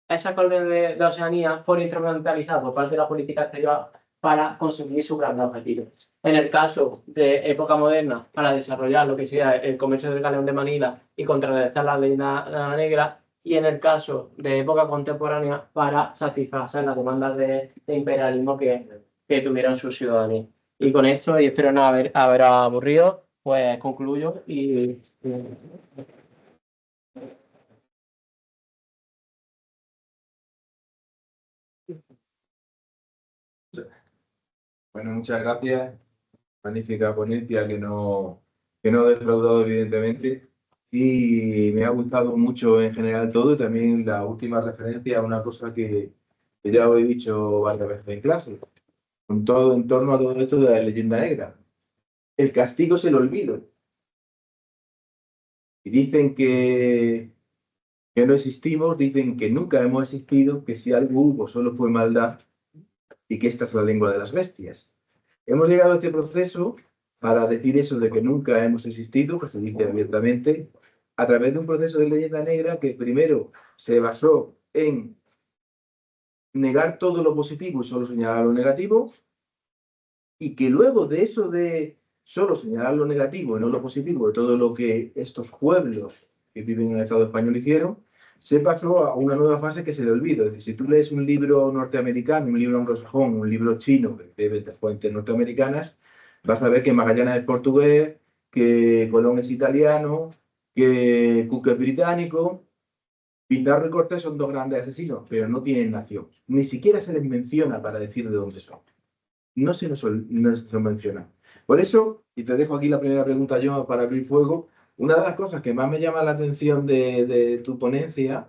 esas colonias de Oceanía fueron instrumentalizadas por parte de la política exterior para conseguir sus grandes objetivos. En el caso de época moderna, para desarrollar lo que sería el comercio del galeón de Manila y contrarrestar la leyenda negra, y en el caso de época contemporánea, para satisfacer las demandas de imperialismo que tuvieron sus ciudadanos. Y con esto, y espero no haber aburrido, pues concluyo y Bueno, muchas gracias. Magnífica ponencia que no ha defraudado, evidentemente. Y me ha gustado mucho en general todo, y también la última referencia a una cosa que ya os he dicho varias veces en clase, con todo en torno a todo esto de la leyenda negra. El castigo es el olvido. Y dicen que no existimos, dicen que nunca hemos existido, que si algo hubo solo fue maldad, y que esta es la lengua de las bestias. Hemos llegado a este proceso para decir eso de que nunca hemos existido, que se dice abiertamente, a través de un proceso de leyenda negra que primero se basó en negar todo lo positivo y solo señalar lo negativo, y que luego de eso de solo señalar lo negativo y no lo positivo de todo lo que estos pueblos que viven en el Estado español hicieron, se pasó a una nueva fase que es el olvido. Es decir, si tú lees un libro norteamericano, un libro anglosajón, un libro chino que bebe de fuentes norteamericanas, vas a ver que Magallanes es portugués, que Colón es italiano, que Cook es británico, Pizarro y Cortés son dos grandes asesinos, pero no tienen nación. Ni siquiera se les menciona para decir de dónde son. No se nos menciona. Por eso, y te dejo aquí la primera pregunta yo para abrir fuego, una de las cosas que más me llama la atención de tu ponencia,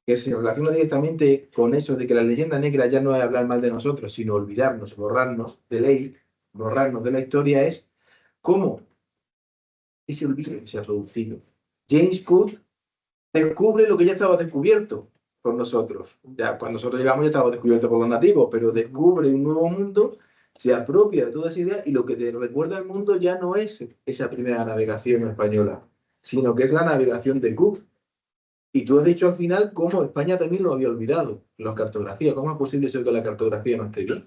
que se relaciona directamente con eso de que la leyenda negra ya no es hablar mal de nosotros, sino olvidarnos, borrarnos de la historia, es cómo ese olvido se ha producido. James Cook descubre lo que ya estaba descubierto por nosotros. Ya cuando nosotros llegamos ya estaba descubierto por los nativos, pero descubre un nuevo mundo, se apropia de toda esa idea y lo que te recuerda al mundo ya no es esa primera navegación española, sino que es la navegación de Cook. Y tú has dicho al final cómo España también lo había olvidado, las cartografías. ¿Cómo es posible eso que la cartografía no esté bien?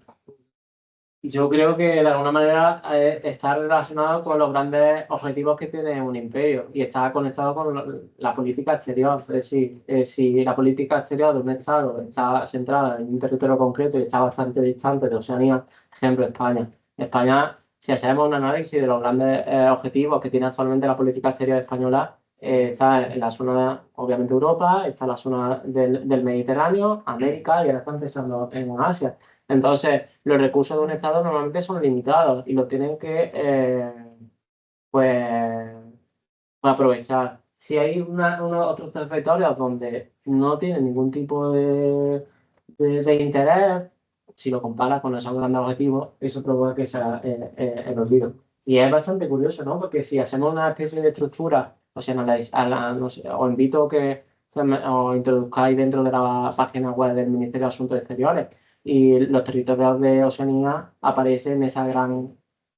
Yo creo que de alguna manera está relacionado con los grandes objetivos que tiene un imperio y está conectado con la política exterior. Es decir, si la política exterior de un Estado está centrada en un territorio concreto y está bastante distante de Oceanía, ejemplo España. España, si hacemos un análisis de los grandes objetivos que tiene actualmente la política exterior española, está en la zona, obviamente Europa, está en la zona del Mediterráneo, América y ahora está empezando en Asia. Entonces, los recursos de un Estado normalmente son limitados y los tienen que pues, aprovechar. Si hay unos otros territorios donde no tienen ningún tipo de interés, si lo comparas con esos grandes objetivos, eso provoca que sea el olvido. Y es bastante curioso, ¿no? Porque si hacemos una especie de estructura, o sea, no sé, os invito que os introduzcáis dentro de la página web del Ministerio de Asuntos Exteriores y los territorios de Oceanía aparecen en esa gran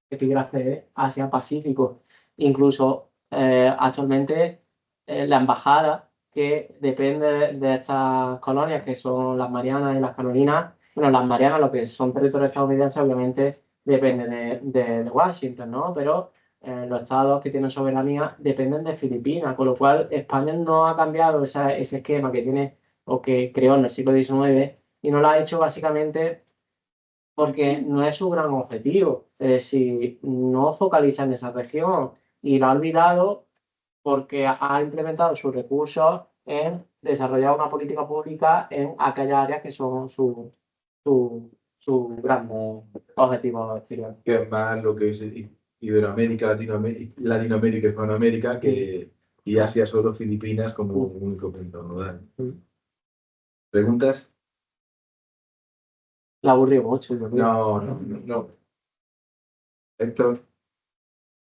epígrafe Asia-Pacífico. Incluso actualmente la embajada que depende de estas colonias, que son las Marianas y las Carolinas, bueno, las Marianas, lo que son territorios estadounidenses, obviamente dependen de Washington, ¿no? Pero los estados que tienen soberanía dependen de Filipinas, con lo cual España no ha cambiado ese esquema que tiene o que creó en el siglo XIX y no lo ha hecho básicamente porque no es su gran objetivo. Es decir, no focaliza en esa región y lo ha olvidado porque ha implementado sus recursos en desarrollar una política pública en aquellas áreas que son su grandes objetivos exteriores. Que es más lo que es Iberoamérica, Latinoamérica, Hispanoamérica, y Asia solo Filipinas como único punto nodal. ¿Preguntas? La aburrió mucho. Yo creo. No. Héctor.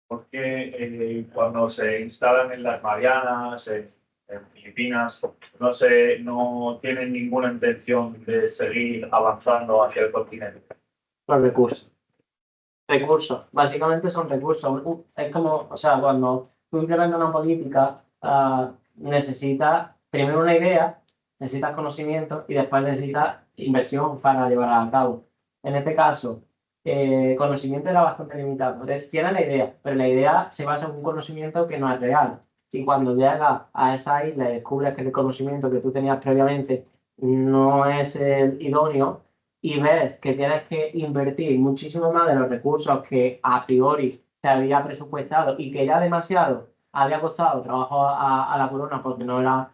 Porque cuando se instalan en las Marianas, en Filipinas, no tienen ninguna intención de seguir avanzando hacia el continente. Los recursos. Recursos, básicamente son recursos. Es como, o sea, cuando tú implementas una política, necesitas primero una idea, necesitas conocimiento y después necesitas inversión para llevarla a cabo. En este caso, conocimiento era bastante limitado. Tienes la idea, pero la idea se basa en un conocimiento que no es real. Y cuando llegas a esa isla y descubres que el conocimiento que tú tenías previamente no es el idóneo, y ves que tienes que invertir muchísimo más de los recursos que a priori se había presupuestado y que ya demasiado había costado trabajo a la corona porque no era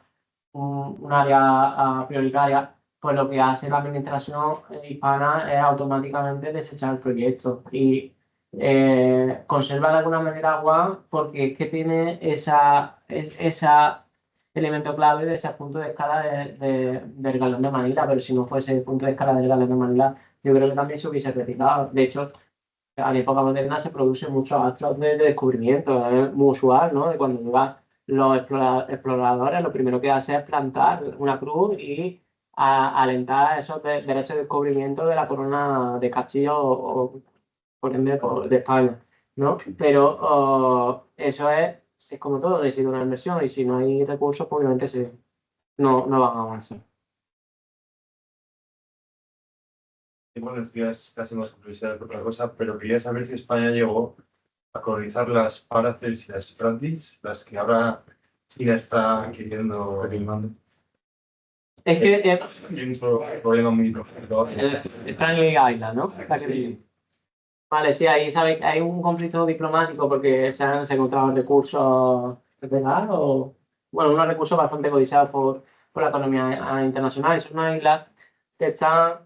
un área prioritaria, pues lo que hace la administración hispana es automáticamente desechar el proyecto y conserva de alguna manera agua porque es que tiene esa elemento clave de ese punto de escala del galón de Manila, pero si no fuese el punto de escala del galón de Manila, yo creo que también se hubiese retirado. De hecho, a la época moderna se producen muchos actos de descubrimiento, es muy usual, ¿no? De cuando llegan los exploradores, lo primero que hacen es plantar una cruz y alentar esos derechos de descubrimiento de la corona de Castilla o por ende, de España, ¿no? Pero eso es como todo, decir una inversión y si no hay recursos, pues obviamente no van a avanzar. Y bueno, esto ya es casi más curiosidad que otra cosa, pero quería saber si España llegó a colonizar las Paraces y las Francis, las que ahora China está queriendo reclamando. Es que Hay un problema muy profundo. Stanley Island, ¿no? Vale, sí, ahí hay un conflicto diplomático porque se han encontrado recursos ¿Es verdad? O, bueno, unos recursos bastante codiciados por la economía internacional. Y son unas islas que están,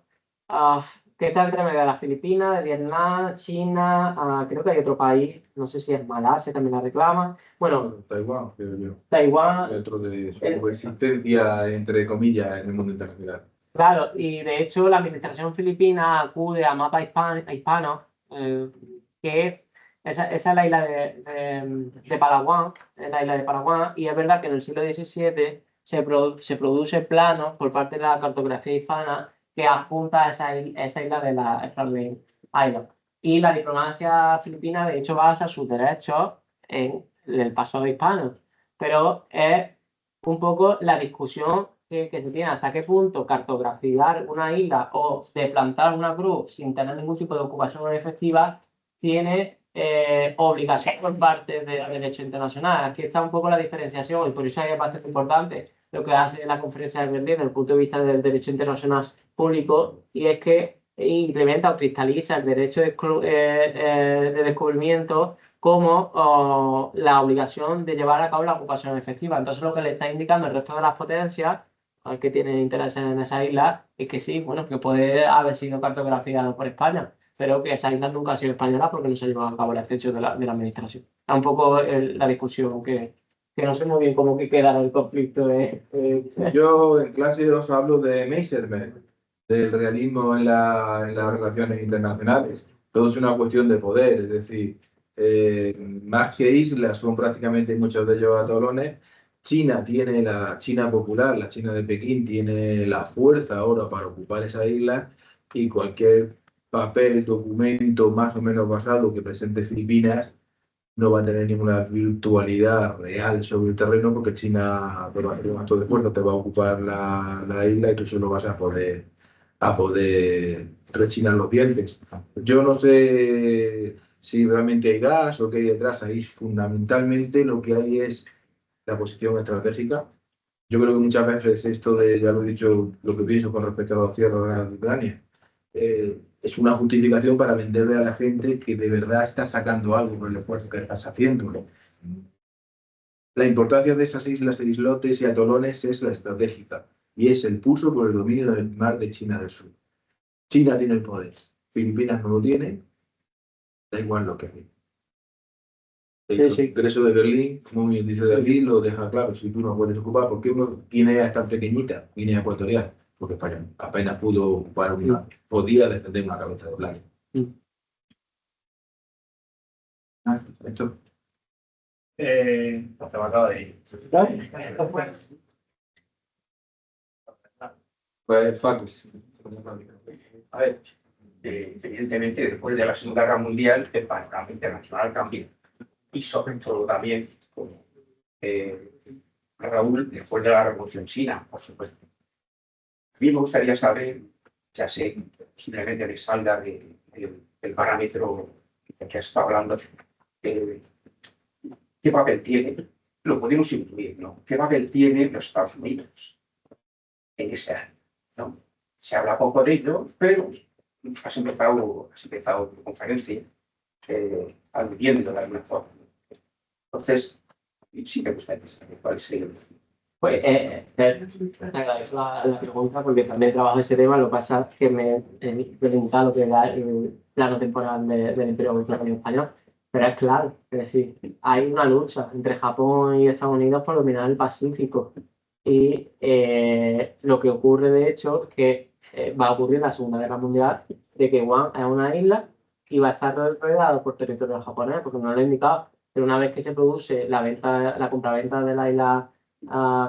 que están entre medio de las Filipinas, de Vietnam, China, creo que hay otro país, no sé si es Malasia, también la reclama. Bueno, Taiwán, creo yo. Taiwán. Dentro de su existencia, entre comillas, en el mundo internacional. Claro, y de hecho la administración filipina acude a mapa hispano, que esa es la isla de Palawan, es la isla de Palawan, y es verdad que en el siglo XVII se produce planos por parte de la cartografía hispana que apunta a esa isla de la Starling Island. Y la diplomacia filipina, de hecho, basa sus derechos en el pasado hispano, pero es un poco la discusión que se tiene hasta qué punto cartografiar una isla o de plantar una cruz sin tener ningún tipo de ocupación efectiva tiene obligación por parte del derecho internacional. Aquí está un poco la diferenciación y por eso es bastante importante lo que hace la conferencia de Berlín desde el punto de vista del derecho internacional público, y es que implementa o cristaliza el derecho de descubrimiento como la obligación de llevar a cabo la ocupación efectiva. Entonces, lo que le está indicando el resto de las potencias que tienen interés en esa isla es que sí, bueno, que puede haber sido cartografiado por España, pero que esa isla nunca ha sido española porque no se ha llevado a cabo el extensión de la administración. Es un poco la discusión que no sé muy bien cómo que queda el conflicto. Yo en clase os hablo de Messerschmitt, del realismo en las relaciones internacionales. Todo es una cuestión de poder, es decir, más que islas, son prácticamente muchos de ellos atolones. China tiene la China popular, la China de Pekín tiene la fuerza ahora para ocupar esa isla, y cualquier papel, documento más o menos basado que presente Filipinas no va a tener ninguna virtualidad real sobre el terreno, porque China te va a hacer un acto de fuerza, te va a ocupar la isla y tú solo vas a poder rechinar los dientes. Yo no sé si realmente hay gas o qué hay detrás. Ahí fundamentalmente lo que hay es la posición estratégica. Yo creo que muchas veces esto de, ya lo he dicho, lo que pienso con respecto a las tierras de Ucrania, es una justificación para venderle a la gente que de verdad está sacando algo por el esfuerzo que estás haciendo. La importancia de esas islas, islotes y atolones es la estratégica, y es el pulso por el dominio del mar de China del Sur. China tiene el poder, Filipinas no lo tiene, da igual lo que hay. El Congreso de Berlín, como bien dice David, lo deja claro: si tú no puedes ocupar, ¿por qué Guinea es tan pequeñita, Guinea Ecuatorial? Porque España apenas pudo ocupar podía defender una cabeza de playa. Esto. Se me acaba de ir. Pues Paco. A ver, evidentemente después de la Segunda Guerra Mundial el panorama internacional cambió, y sobre todo también, como Raúl, después de la Revolución China, por supuesto. A mí me gustaría saber, ya sé, simplemente les salga del parámetro que está hablando, ¿qué papel tiene? Lo podemos incluir, ¿no? ¿Qué papel tienen los Estados Unidos en ese año? ¿No? Se habla poco de ello, pero has empezado tu conferencia aludiendo de alguna forma. Entonces, sí me gustaría saber cuál sería. Pues te agradezco la pregunta porque también trabajo ese tema. Lo que pasa es que me he limitado lo que era el plano temporal del Imperio Austrohúngaro español. Pero es claro, es decir, hay una lucha entre Japón y Estados Unidos por dominar el Pacífico. Y lo que ocurre, de hecho, es que va a ocurrir en la Segunda Guerra Mundial, de que Guam es una isla y va a estar rodeado por territorio japonés, porque no lo he indicado, pero una vez que se produce la compraventa de la isla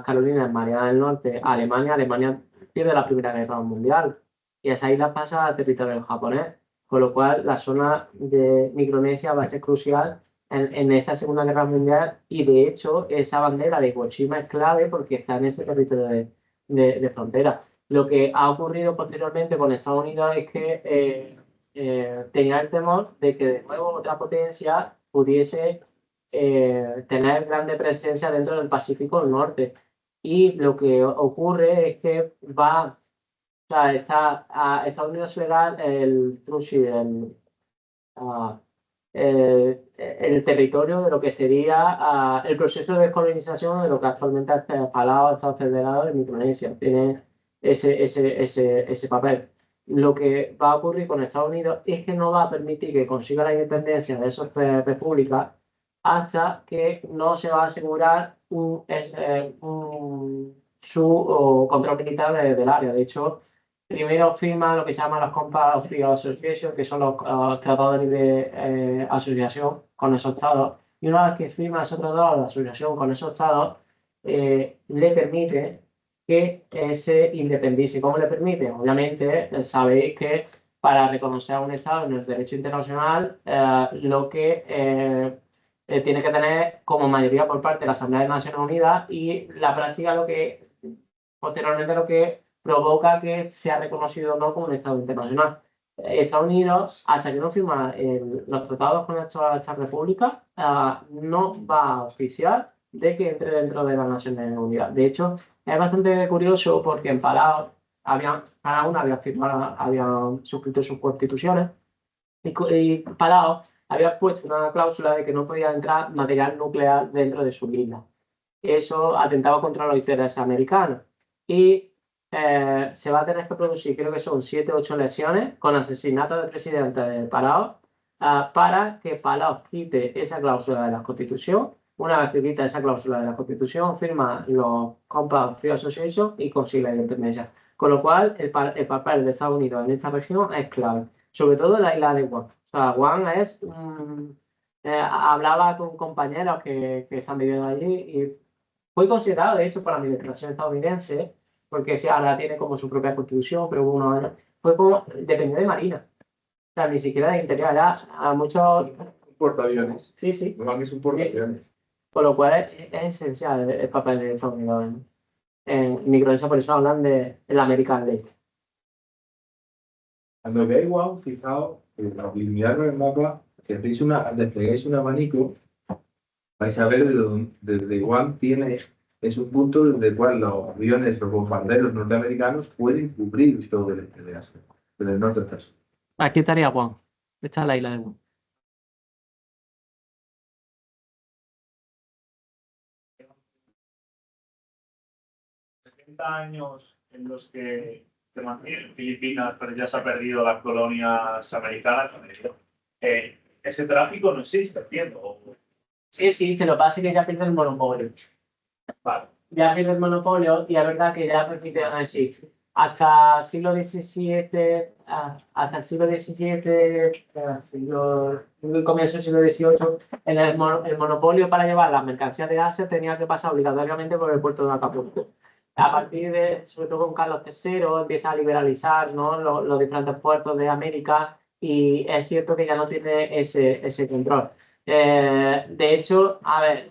Carolina en Mariana del Norte a Alemania, Alemania pierde la Primera Guerra Mundial y esa isla pasa a territorio japonés, con lo cual la zona de Micronesia va a ser crucial en esa Segunda Guerra Mundial, y de hecho esa bandera de Hiroshima es clave porque está en ese territorio de frontera. Lo que ha ocurrido posteriormente con Estados Unidos es que tenía el temor de que de nuevo otra potencia pudiese tener grande presencia dentro del Pacífico del Norte. Y lo que ocurre es que o sea, está a Estados Unidos legal el Truce, el territorio de lo que sería el proceso de descolonización de lo que actualmente es Palau, Estado Federado de Micronesia. Tiene ese papel. Lo que va a ocurrir con Estados Unidos es que no va a permitir que consiga la independencia de esas repúblicas hasta que no se va a asegurar su control militar del área. De hecho, primero firma lo que se llama los Compact of Free Association, que son los tratados de libre asociación con esos estados. Y una vez que firma esos tratados de asociación con esos estados, le permite que se independice. ¿Cómo le permite? Obviamente, sabéis que para reconocer a un estado en el derecho internacional, lo que tiene que tener como mayoría por parte de la Asamblea de Naciones Unidas, y la práctica posteriormente lo que provoca que sea reconocido o no como un Estado internacional. Estados Unidos, hasta que no firma los tratados con esta república, no va a oficiar de que entre dentro de las Naciones Unidas. De hecho, es bastante curioso porque en Palau cada uno había suscrito sus constituciones, y Palau había puesto una cláusula de que no podía entrar material nuclear dentro de su isla. Eso atentaba contra los intereses americanos. Y se va a tener que producir, creo que son 7 o 8 lesiones con asesinato del presidente de Palau, para que Palau quite esa cláusula de la Constitución. Una vez que quita esa cláusula de la Constitución, firma los Compact Free Association y consigue la independencia. Con lo cual, el papel de Estados Unidos en esta región es clave, sobre todo en la isla de Guam. O sea, Guam es... hablaba con compañeros que están viviendo allí y fue considerado, de hecho, por la administración estadounidense, porque ahora tiene como su propia constitución, pero hubo unos años, dependió de Marina. O sea, ni siquiera de interior, era a muchos... Portaaviones. Sí, sí. No, que es un portaaviones. Con lo cual es esencial el papel de Estados Unidos en Micronesia, por eso hablan de la American Lake. Cuando veáis Guam, fijaos, mirarlo en el mapa, si desplegáis un abanico, vais a ver desde Guam es un punto desde el cual los aviones, los bombarderos norteamericanos pueden cubrir todo el este de Asia, desde el norte hasta el sur. Aquí estaría Guam. Esta es la isla de Guam. Años en los que se mantienen Filipinas, pero ya se ha perdido las colonias americanas, ese tráfico no existe, entiendo. Sí, se lo pasa que ya pierde el monopolio. Vale. Ya pierde el monopolio y es verdad que ya permite decir, hasta el siglo XVII, el comienzo del siglo XVIII, el monopolio para llevar las mercancías de Asia tenía que pasar obligatoriamente por el puerto de Acapulco. A partir de, sobre todo con Carlos III, empieza a liberalizar, ¿no?, los diferentes puertos de América, y es cierto que ya no tiene ese control. De hecho, a ver,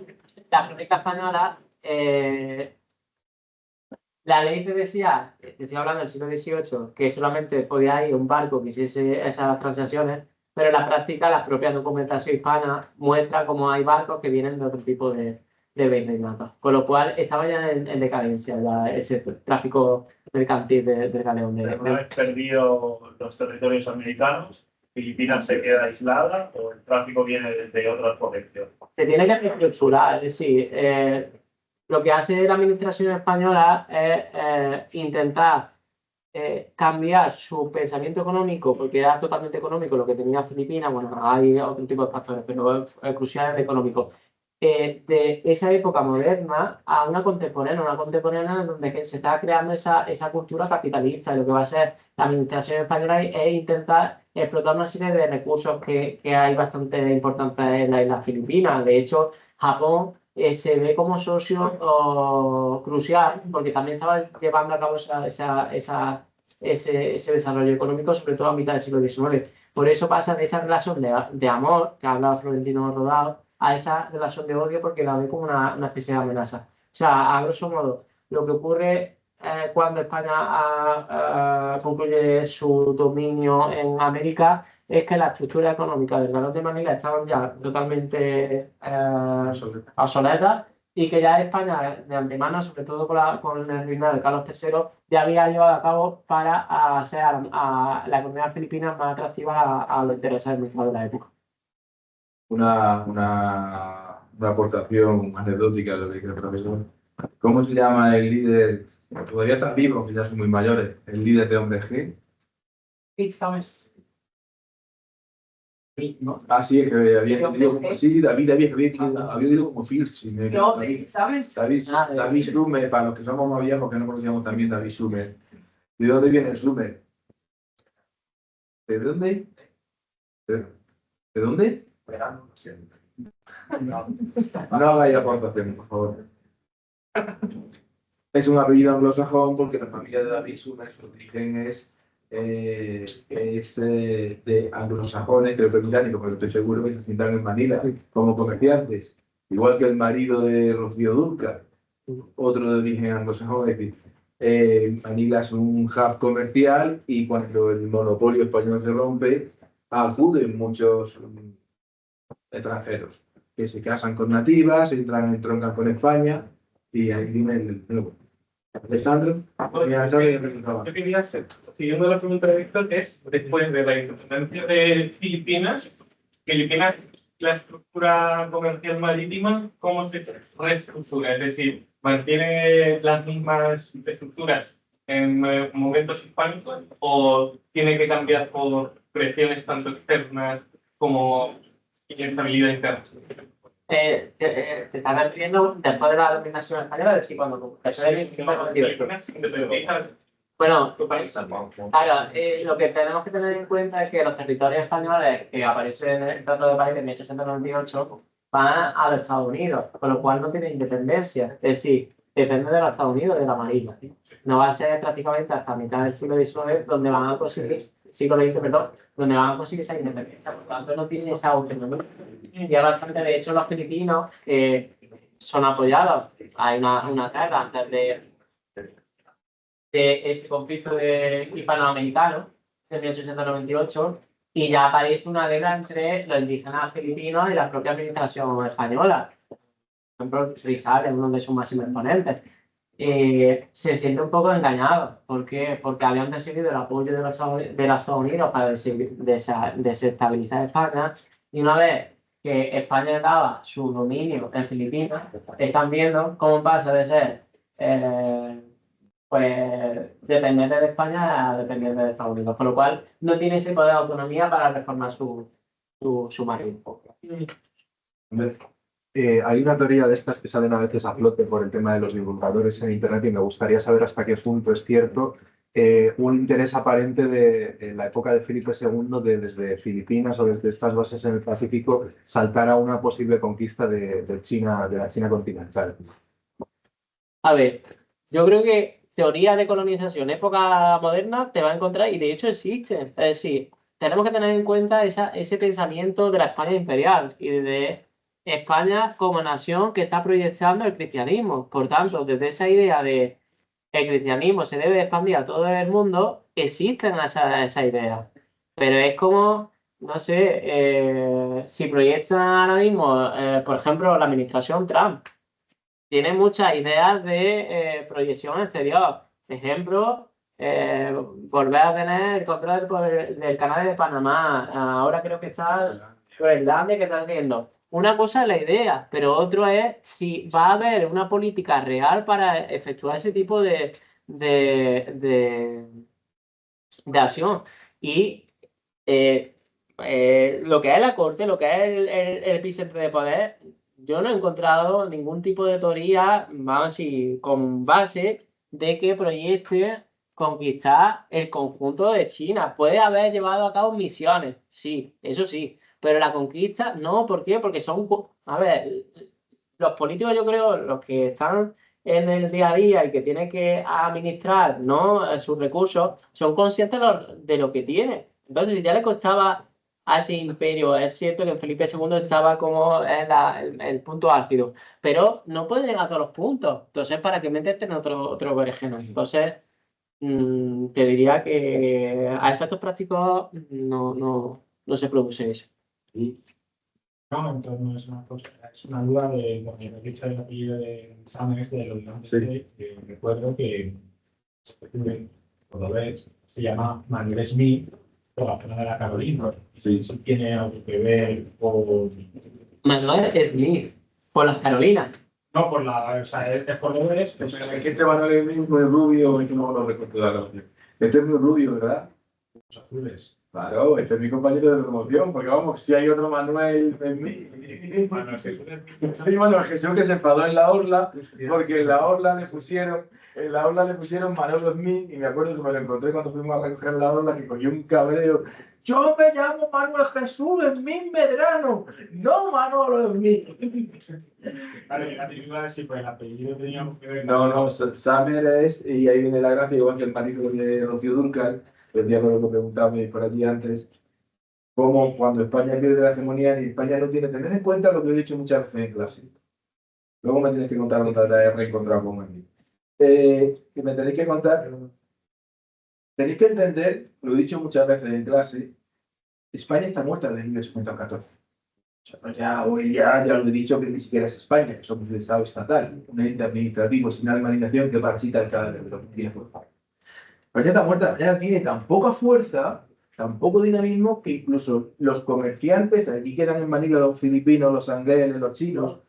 la República Española, la ley te decía, te estoy hablando del siglo XVIII, que solamente podía ir un barco que hiciese esas transacciones, pero en la práctica la propia documentación hispana muestra cómo hay barcos que vienen de otro tipo de virreinatos. Con lo cual estaba ya en decadencia ese tráfico mercantil del galeón. Una vez perdido los territorios americanos, ¿Filipinas se queda aislada o el tráfico viene de otras potencias? Se tiene que reestructurar, es decir, lo que hace la administración española es intentar cambiar su pensamiento económico, porque era totalmente económico lo que tenía Filipinas. Bueno, hay otro tipo de factores, pero es crucial el económico. De esa época moderna a una contemporánea donde se está creando esa cultura capitalista. Y lo que va a hacer la administración española es intentar explotar una serie de recursos que hay bastante importantes en la isla Filipinas. De hecho, Japón se ve como socio crucial, porque también estaba llevando a cabo ese desarrollo económico, sobre todo a mitad del siglo XIX. Por eso pasa de esa relación de amor que hablaba Florentino Rodado a esa relación de odio, porque la ve como una especie de amenaza. O sea, a grosso modo, lo que ocurre cuando España concluye su dominio en América es que la estructura económica del Galón de Manila estaban ya totalmente obsoletas, y que ya España, de antemano, sobre todo con el reinado de Carlos III, ya había llevado a cabo para hacer a la economía filipina más atractiva a los intereses del mercado de la época. una aportación anecdótica de lo que dice el profesor. ¿Cómo se llama el líder? Todavía están vivos, que ya son muy mayores. El líder de Hombre G. Pete Summers. ¿No? Ah, sí, que había entendido como sí, David había oído como Fierce. Sí, No, Pete Summers. David Summers, para los que somos más viejos que no conocíamos también David Summers. ¿De dónde viene el Summers? ¿De dónde? ¿De dónde? No hagáis aportación, por favor. Es un apellido anglosajón porque la familia de David Summers, su origen es de anglosajones, creo que británicos, pero estoy seguro que se asientan en Manila como comerciantes, igual que el marido de Rocío Dúrcal, otro de origen anglosajón. Es decir, Manila es un hub comercial y cuando el monopolio español se rompe, acuden muchos extranjeros que se casan con nativas, entran en tronca con España y ahí viene el nuevo. Alessandro, Yo quería hacer, siguiendo la pregunta de Víctor, es después de la independencia de Filipinas, la estructura comercial marítima, ¿cómo se reestructura? Es decir, ¿mantiene las mismas estructuras en momentos hispánicos o tiene que cambiar por presiones tanto externas como inestabilidad interna? Te estás refiriendo después de la dominación española, es decir, cuando bueno, claro, lo que tenemos que tener en cuenta es que los territorios españoles que aparecen en el Tratado de París de 1898 van a los Estados Unidos, con lo cual no tienen independencia, es decir, depende de los Estados Unidos de la Marina. No va a ser prácticamente hasta mitad del siglo XIX donde van a conseguir, siglo XX, perdón, donde van a conseguir esa independencia, por lo tanto no tienen esa autonomía. Ya bastante, de hecho, los filipinos son apoyados. Hay una guerra antes de ese conflicto hispanoamericano de 1898 y ya aparece una guerra entre los indígenas filipinos y la propia administración española. Por ejemplo, Rizal es uno de sus máximos exponentes. Se siente un poco engañado. ¿Por qué? Porque habían recibido el apoyo de los Estados Unidos para desestabilizar España y una vez que España daba su dominio en Filipinas, están viendo cómo pasa de ser dependiente de España a dependiente de Estados Unidos, por lo cual no tiene ese poder de autonomía para reformar su marina. Hay una teoría de estas que salen a veces a flote por el tema de los divulgadores en Internet y me gustaría saber hasta qué punto es cierto. Un interés aparente en la época de Felipe II de desde Filipinas o desde estas bases en el Pacífico saltar a una posible conquista de la China continental. A ver, yo creo que teoría de colonización época moderna te va a encontrar y de hecho existe. Es decir, tenemos que tener en cuenta ese pensamiento de la España imperial y de España como nación que está proyectando el cristianismo. Por tanto, desde esa idea de el cristianismo se debe expandir a todo el mundo, existen esa idea. Pero es como, no sé, si proyectan ahora mismo, por ejemplo, la administración Trump, tiene muchas ideas de proyección exterior. Ejemplo, volver a tener el control del canal de Panamá. Ahora creo que está Groenlandia que está haciendo. Una cosa es la idea, pero otro es si va a haber una política real para efectuar ese tipo de acción. Y lo que es la corte, lo que es el epicentro de poder, yo no he encontrado ningún tipo de teoría, vamos a decir, con base de que proyecte conquistar el conjunto de China. Puede haber llevado a cabo misiones, sí, eso sí, pero la conquista no. ¿Por qué? Porque son, a ver, los políticos, yo creo, los que están en el día a día y que tienen que administrar, ¿no?, sus recursos, son conscientes de lo que tienen. Entonces, si ya le costaba a ese imperio, es cierto que Felipe II estaba como en el punto álgido, pero no puede llegar a todos los puntos. Entonces, ¿para qué meterte en otro berenjena? Entonces, te diría que a efectos prácticos no se produce eso. No, entonces no es una cosa, es una duda de lo que he dicho del apellido de Summers, de los irlandeses, que recuerdo que por lo ves, se llama Manuel Smith, por la zona de la Carolina. Sí. Si tiene algo que ver con... Manuel Smith, por las Carolinas. No, por la... O sea, es por lo menos... Es que este Manuel es muy rubio, y no lo recuerdo. Este es muy rubio, ¿verdad? Los azules. Claro, este es mi compañero de promoción, porque vamos, si hay otro Manuel en mí. Soy Manuel Jesús que se enfadó en la orla, porque en la orla le pusieron Manuel Smith, y me acuerdo que me lo encontré cuando fuimos a recoger la orla, que cogió un cabreo. Yo me llamo Manuel Jesús Smith Medrano, no Manuel Smith. Vale, la película sí, pues el apellido teníamos que ver. No, Summer es, y ahí viene la gracia, igual que el marido de Rocío Dúrcal, el día que lo preguntaba por allí antes, como cuando España pierde la hegemonía y España no tiene, tened en cuenta lo que he dicho muchas veces en clase. Luego me tienes que contar otra de reencontrar con él. Que me tenéis que contar, tenéis que entender, lo he dicho muchas veces en clase, España está muerta desde 1814. O sea, pues ya lo he dicho que ni siquiera es España, que somos un Estado estatal, un ente administrativo sin alma ni nación que parasita el cadáver de lo que tiene fuerza. España está muerta, España tiene tan poca fuerza, tan poco dinamismo, que incluso los comerciantes, aquí quedan en Manila los filipinos, los angleses, los chinos,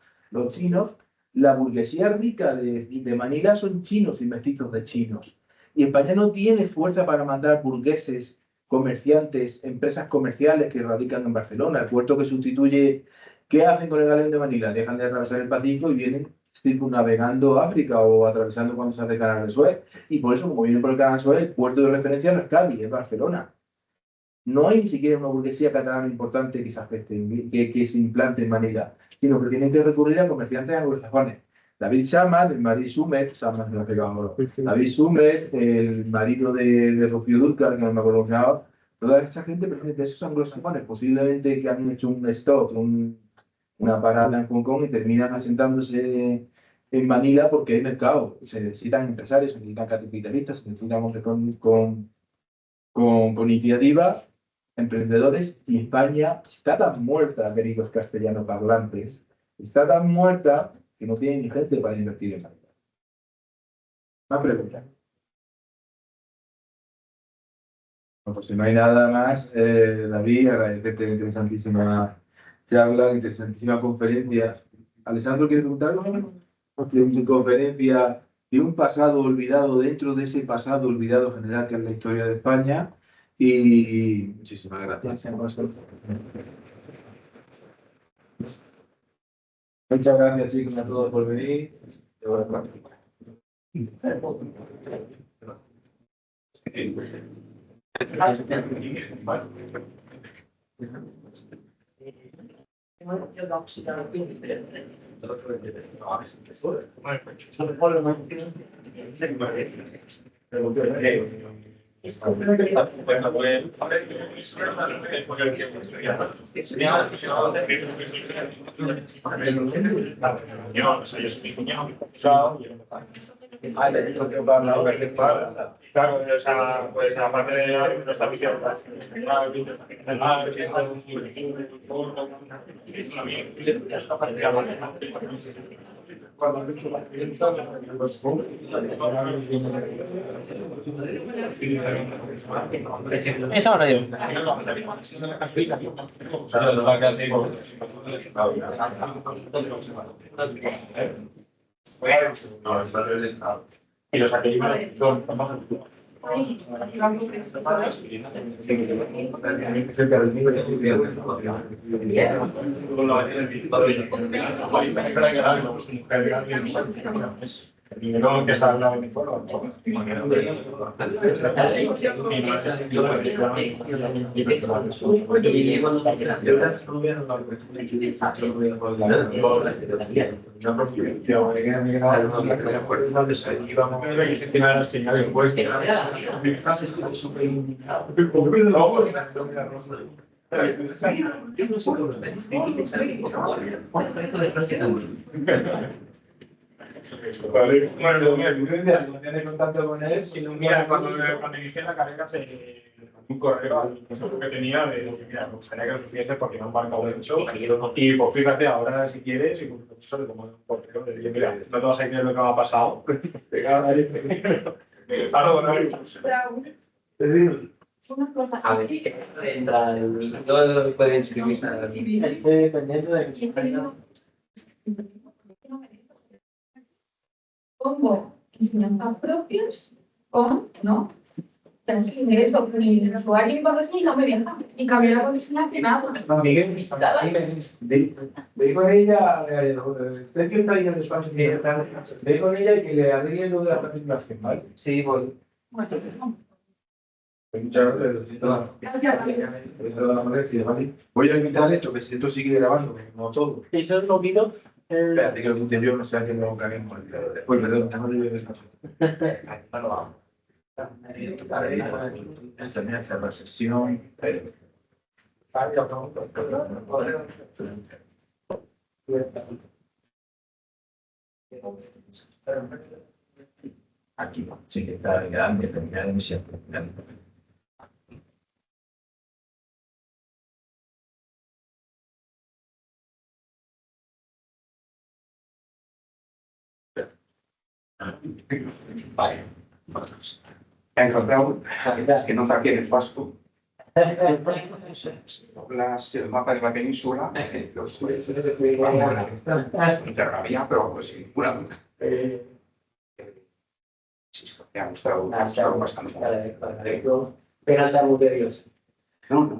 la burguesía rica de Manila son chinos y mestizos de chinos. Y España no tiene fuerza para mandar burgueses, comerciantes, empresas comerciales que radican en Barcelona, el puerto que sustituye. ¿Qué hacen con el galeón de Manila? Dejan de atravesar el Pacífico y vienen circunnavegando África o atravesando cuando se hace el canal de Suez. Y por eso, como vienen por el canal de Suez, el puerto de referencia no es Cádiz, es Barcelona. No hay ni siquiera una burguesía catalana importante que se afecte, que se implante en Manila, sino que tienen que recurrir a comerciantes anglosajones. David Shaman, el marido Summers, David Summers, el marido de Rocío Dúrcal, que no me acuerdo cómo se llamaba, toda esta gente pertenece a esos anglosajones, posiblemente que han hecho un stop, una parada en Hong Kong y terminan asentándose en Manila porque hay mercado. Se necesitan empresarios, se necesitan capitalistas, se necesitan hombres con iniciativa, emprendedores, y España está tan muerta, queridos castellanos parlantes, está tan muerta que no tiene ni gente para invertir en Manila. Una pregunta. Bueno, pues si no hay nada más, David, agradecerte la interesantísima charla, la interesantísima conferencia. Alessandro, ¿quieres preguntarlo? De una conferencia de un pasado olvidado dentro de ese pasado olvidado general que es la historia de España. Y muchísimas gracias. Muchas gracias, chicos, a todos por venir. Claro, o sea, pues aparte de nuestra visión, y los aquellos no, que se habla de mi pueblo. Vale, bueno, me contacto con él. Si no, mira, cuando inicié la carrera se un correo que tenía de lo que mira, me gustaría que lo supiese porque me han marcado mucho. Y pues fíjate, ahora si quieres, y pues eso le tomo un correo de mira, no te vas a creer lo que me ha pasado. Venga, ahí. Una cosa. A ver, ¿qué entra en No puede inscribirse a la Estoy dependiendo de Pongo enseñanza propios con, ¿no? Eso, mi usuario y mi contraseña y no me deja. Y cambié la contraseña privada. Miguel, ve con ella, usted que está ahí en el despacho, ve con ella y que le arregle lo de la participación, ¿vale? Sí, pues. Bueno, Muchas gracias. Voy a quitar esto, que si esto sigue grabando, como todo. Eso es lo quito. Espérate que lo quite yo, no sea que no caguemos. Pues perdón, no le voy a despacho. Bueno, vamos. También hacer la sesión. Aquí, sí que está grande, terminar emisión. Vale. He encontrado que no tienes vasco. El mapa de la península, los interrabía, pero pues sin ninguna duda. Sí, me ha gustado bastante. Pero sea muy queridos. No,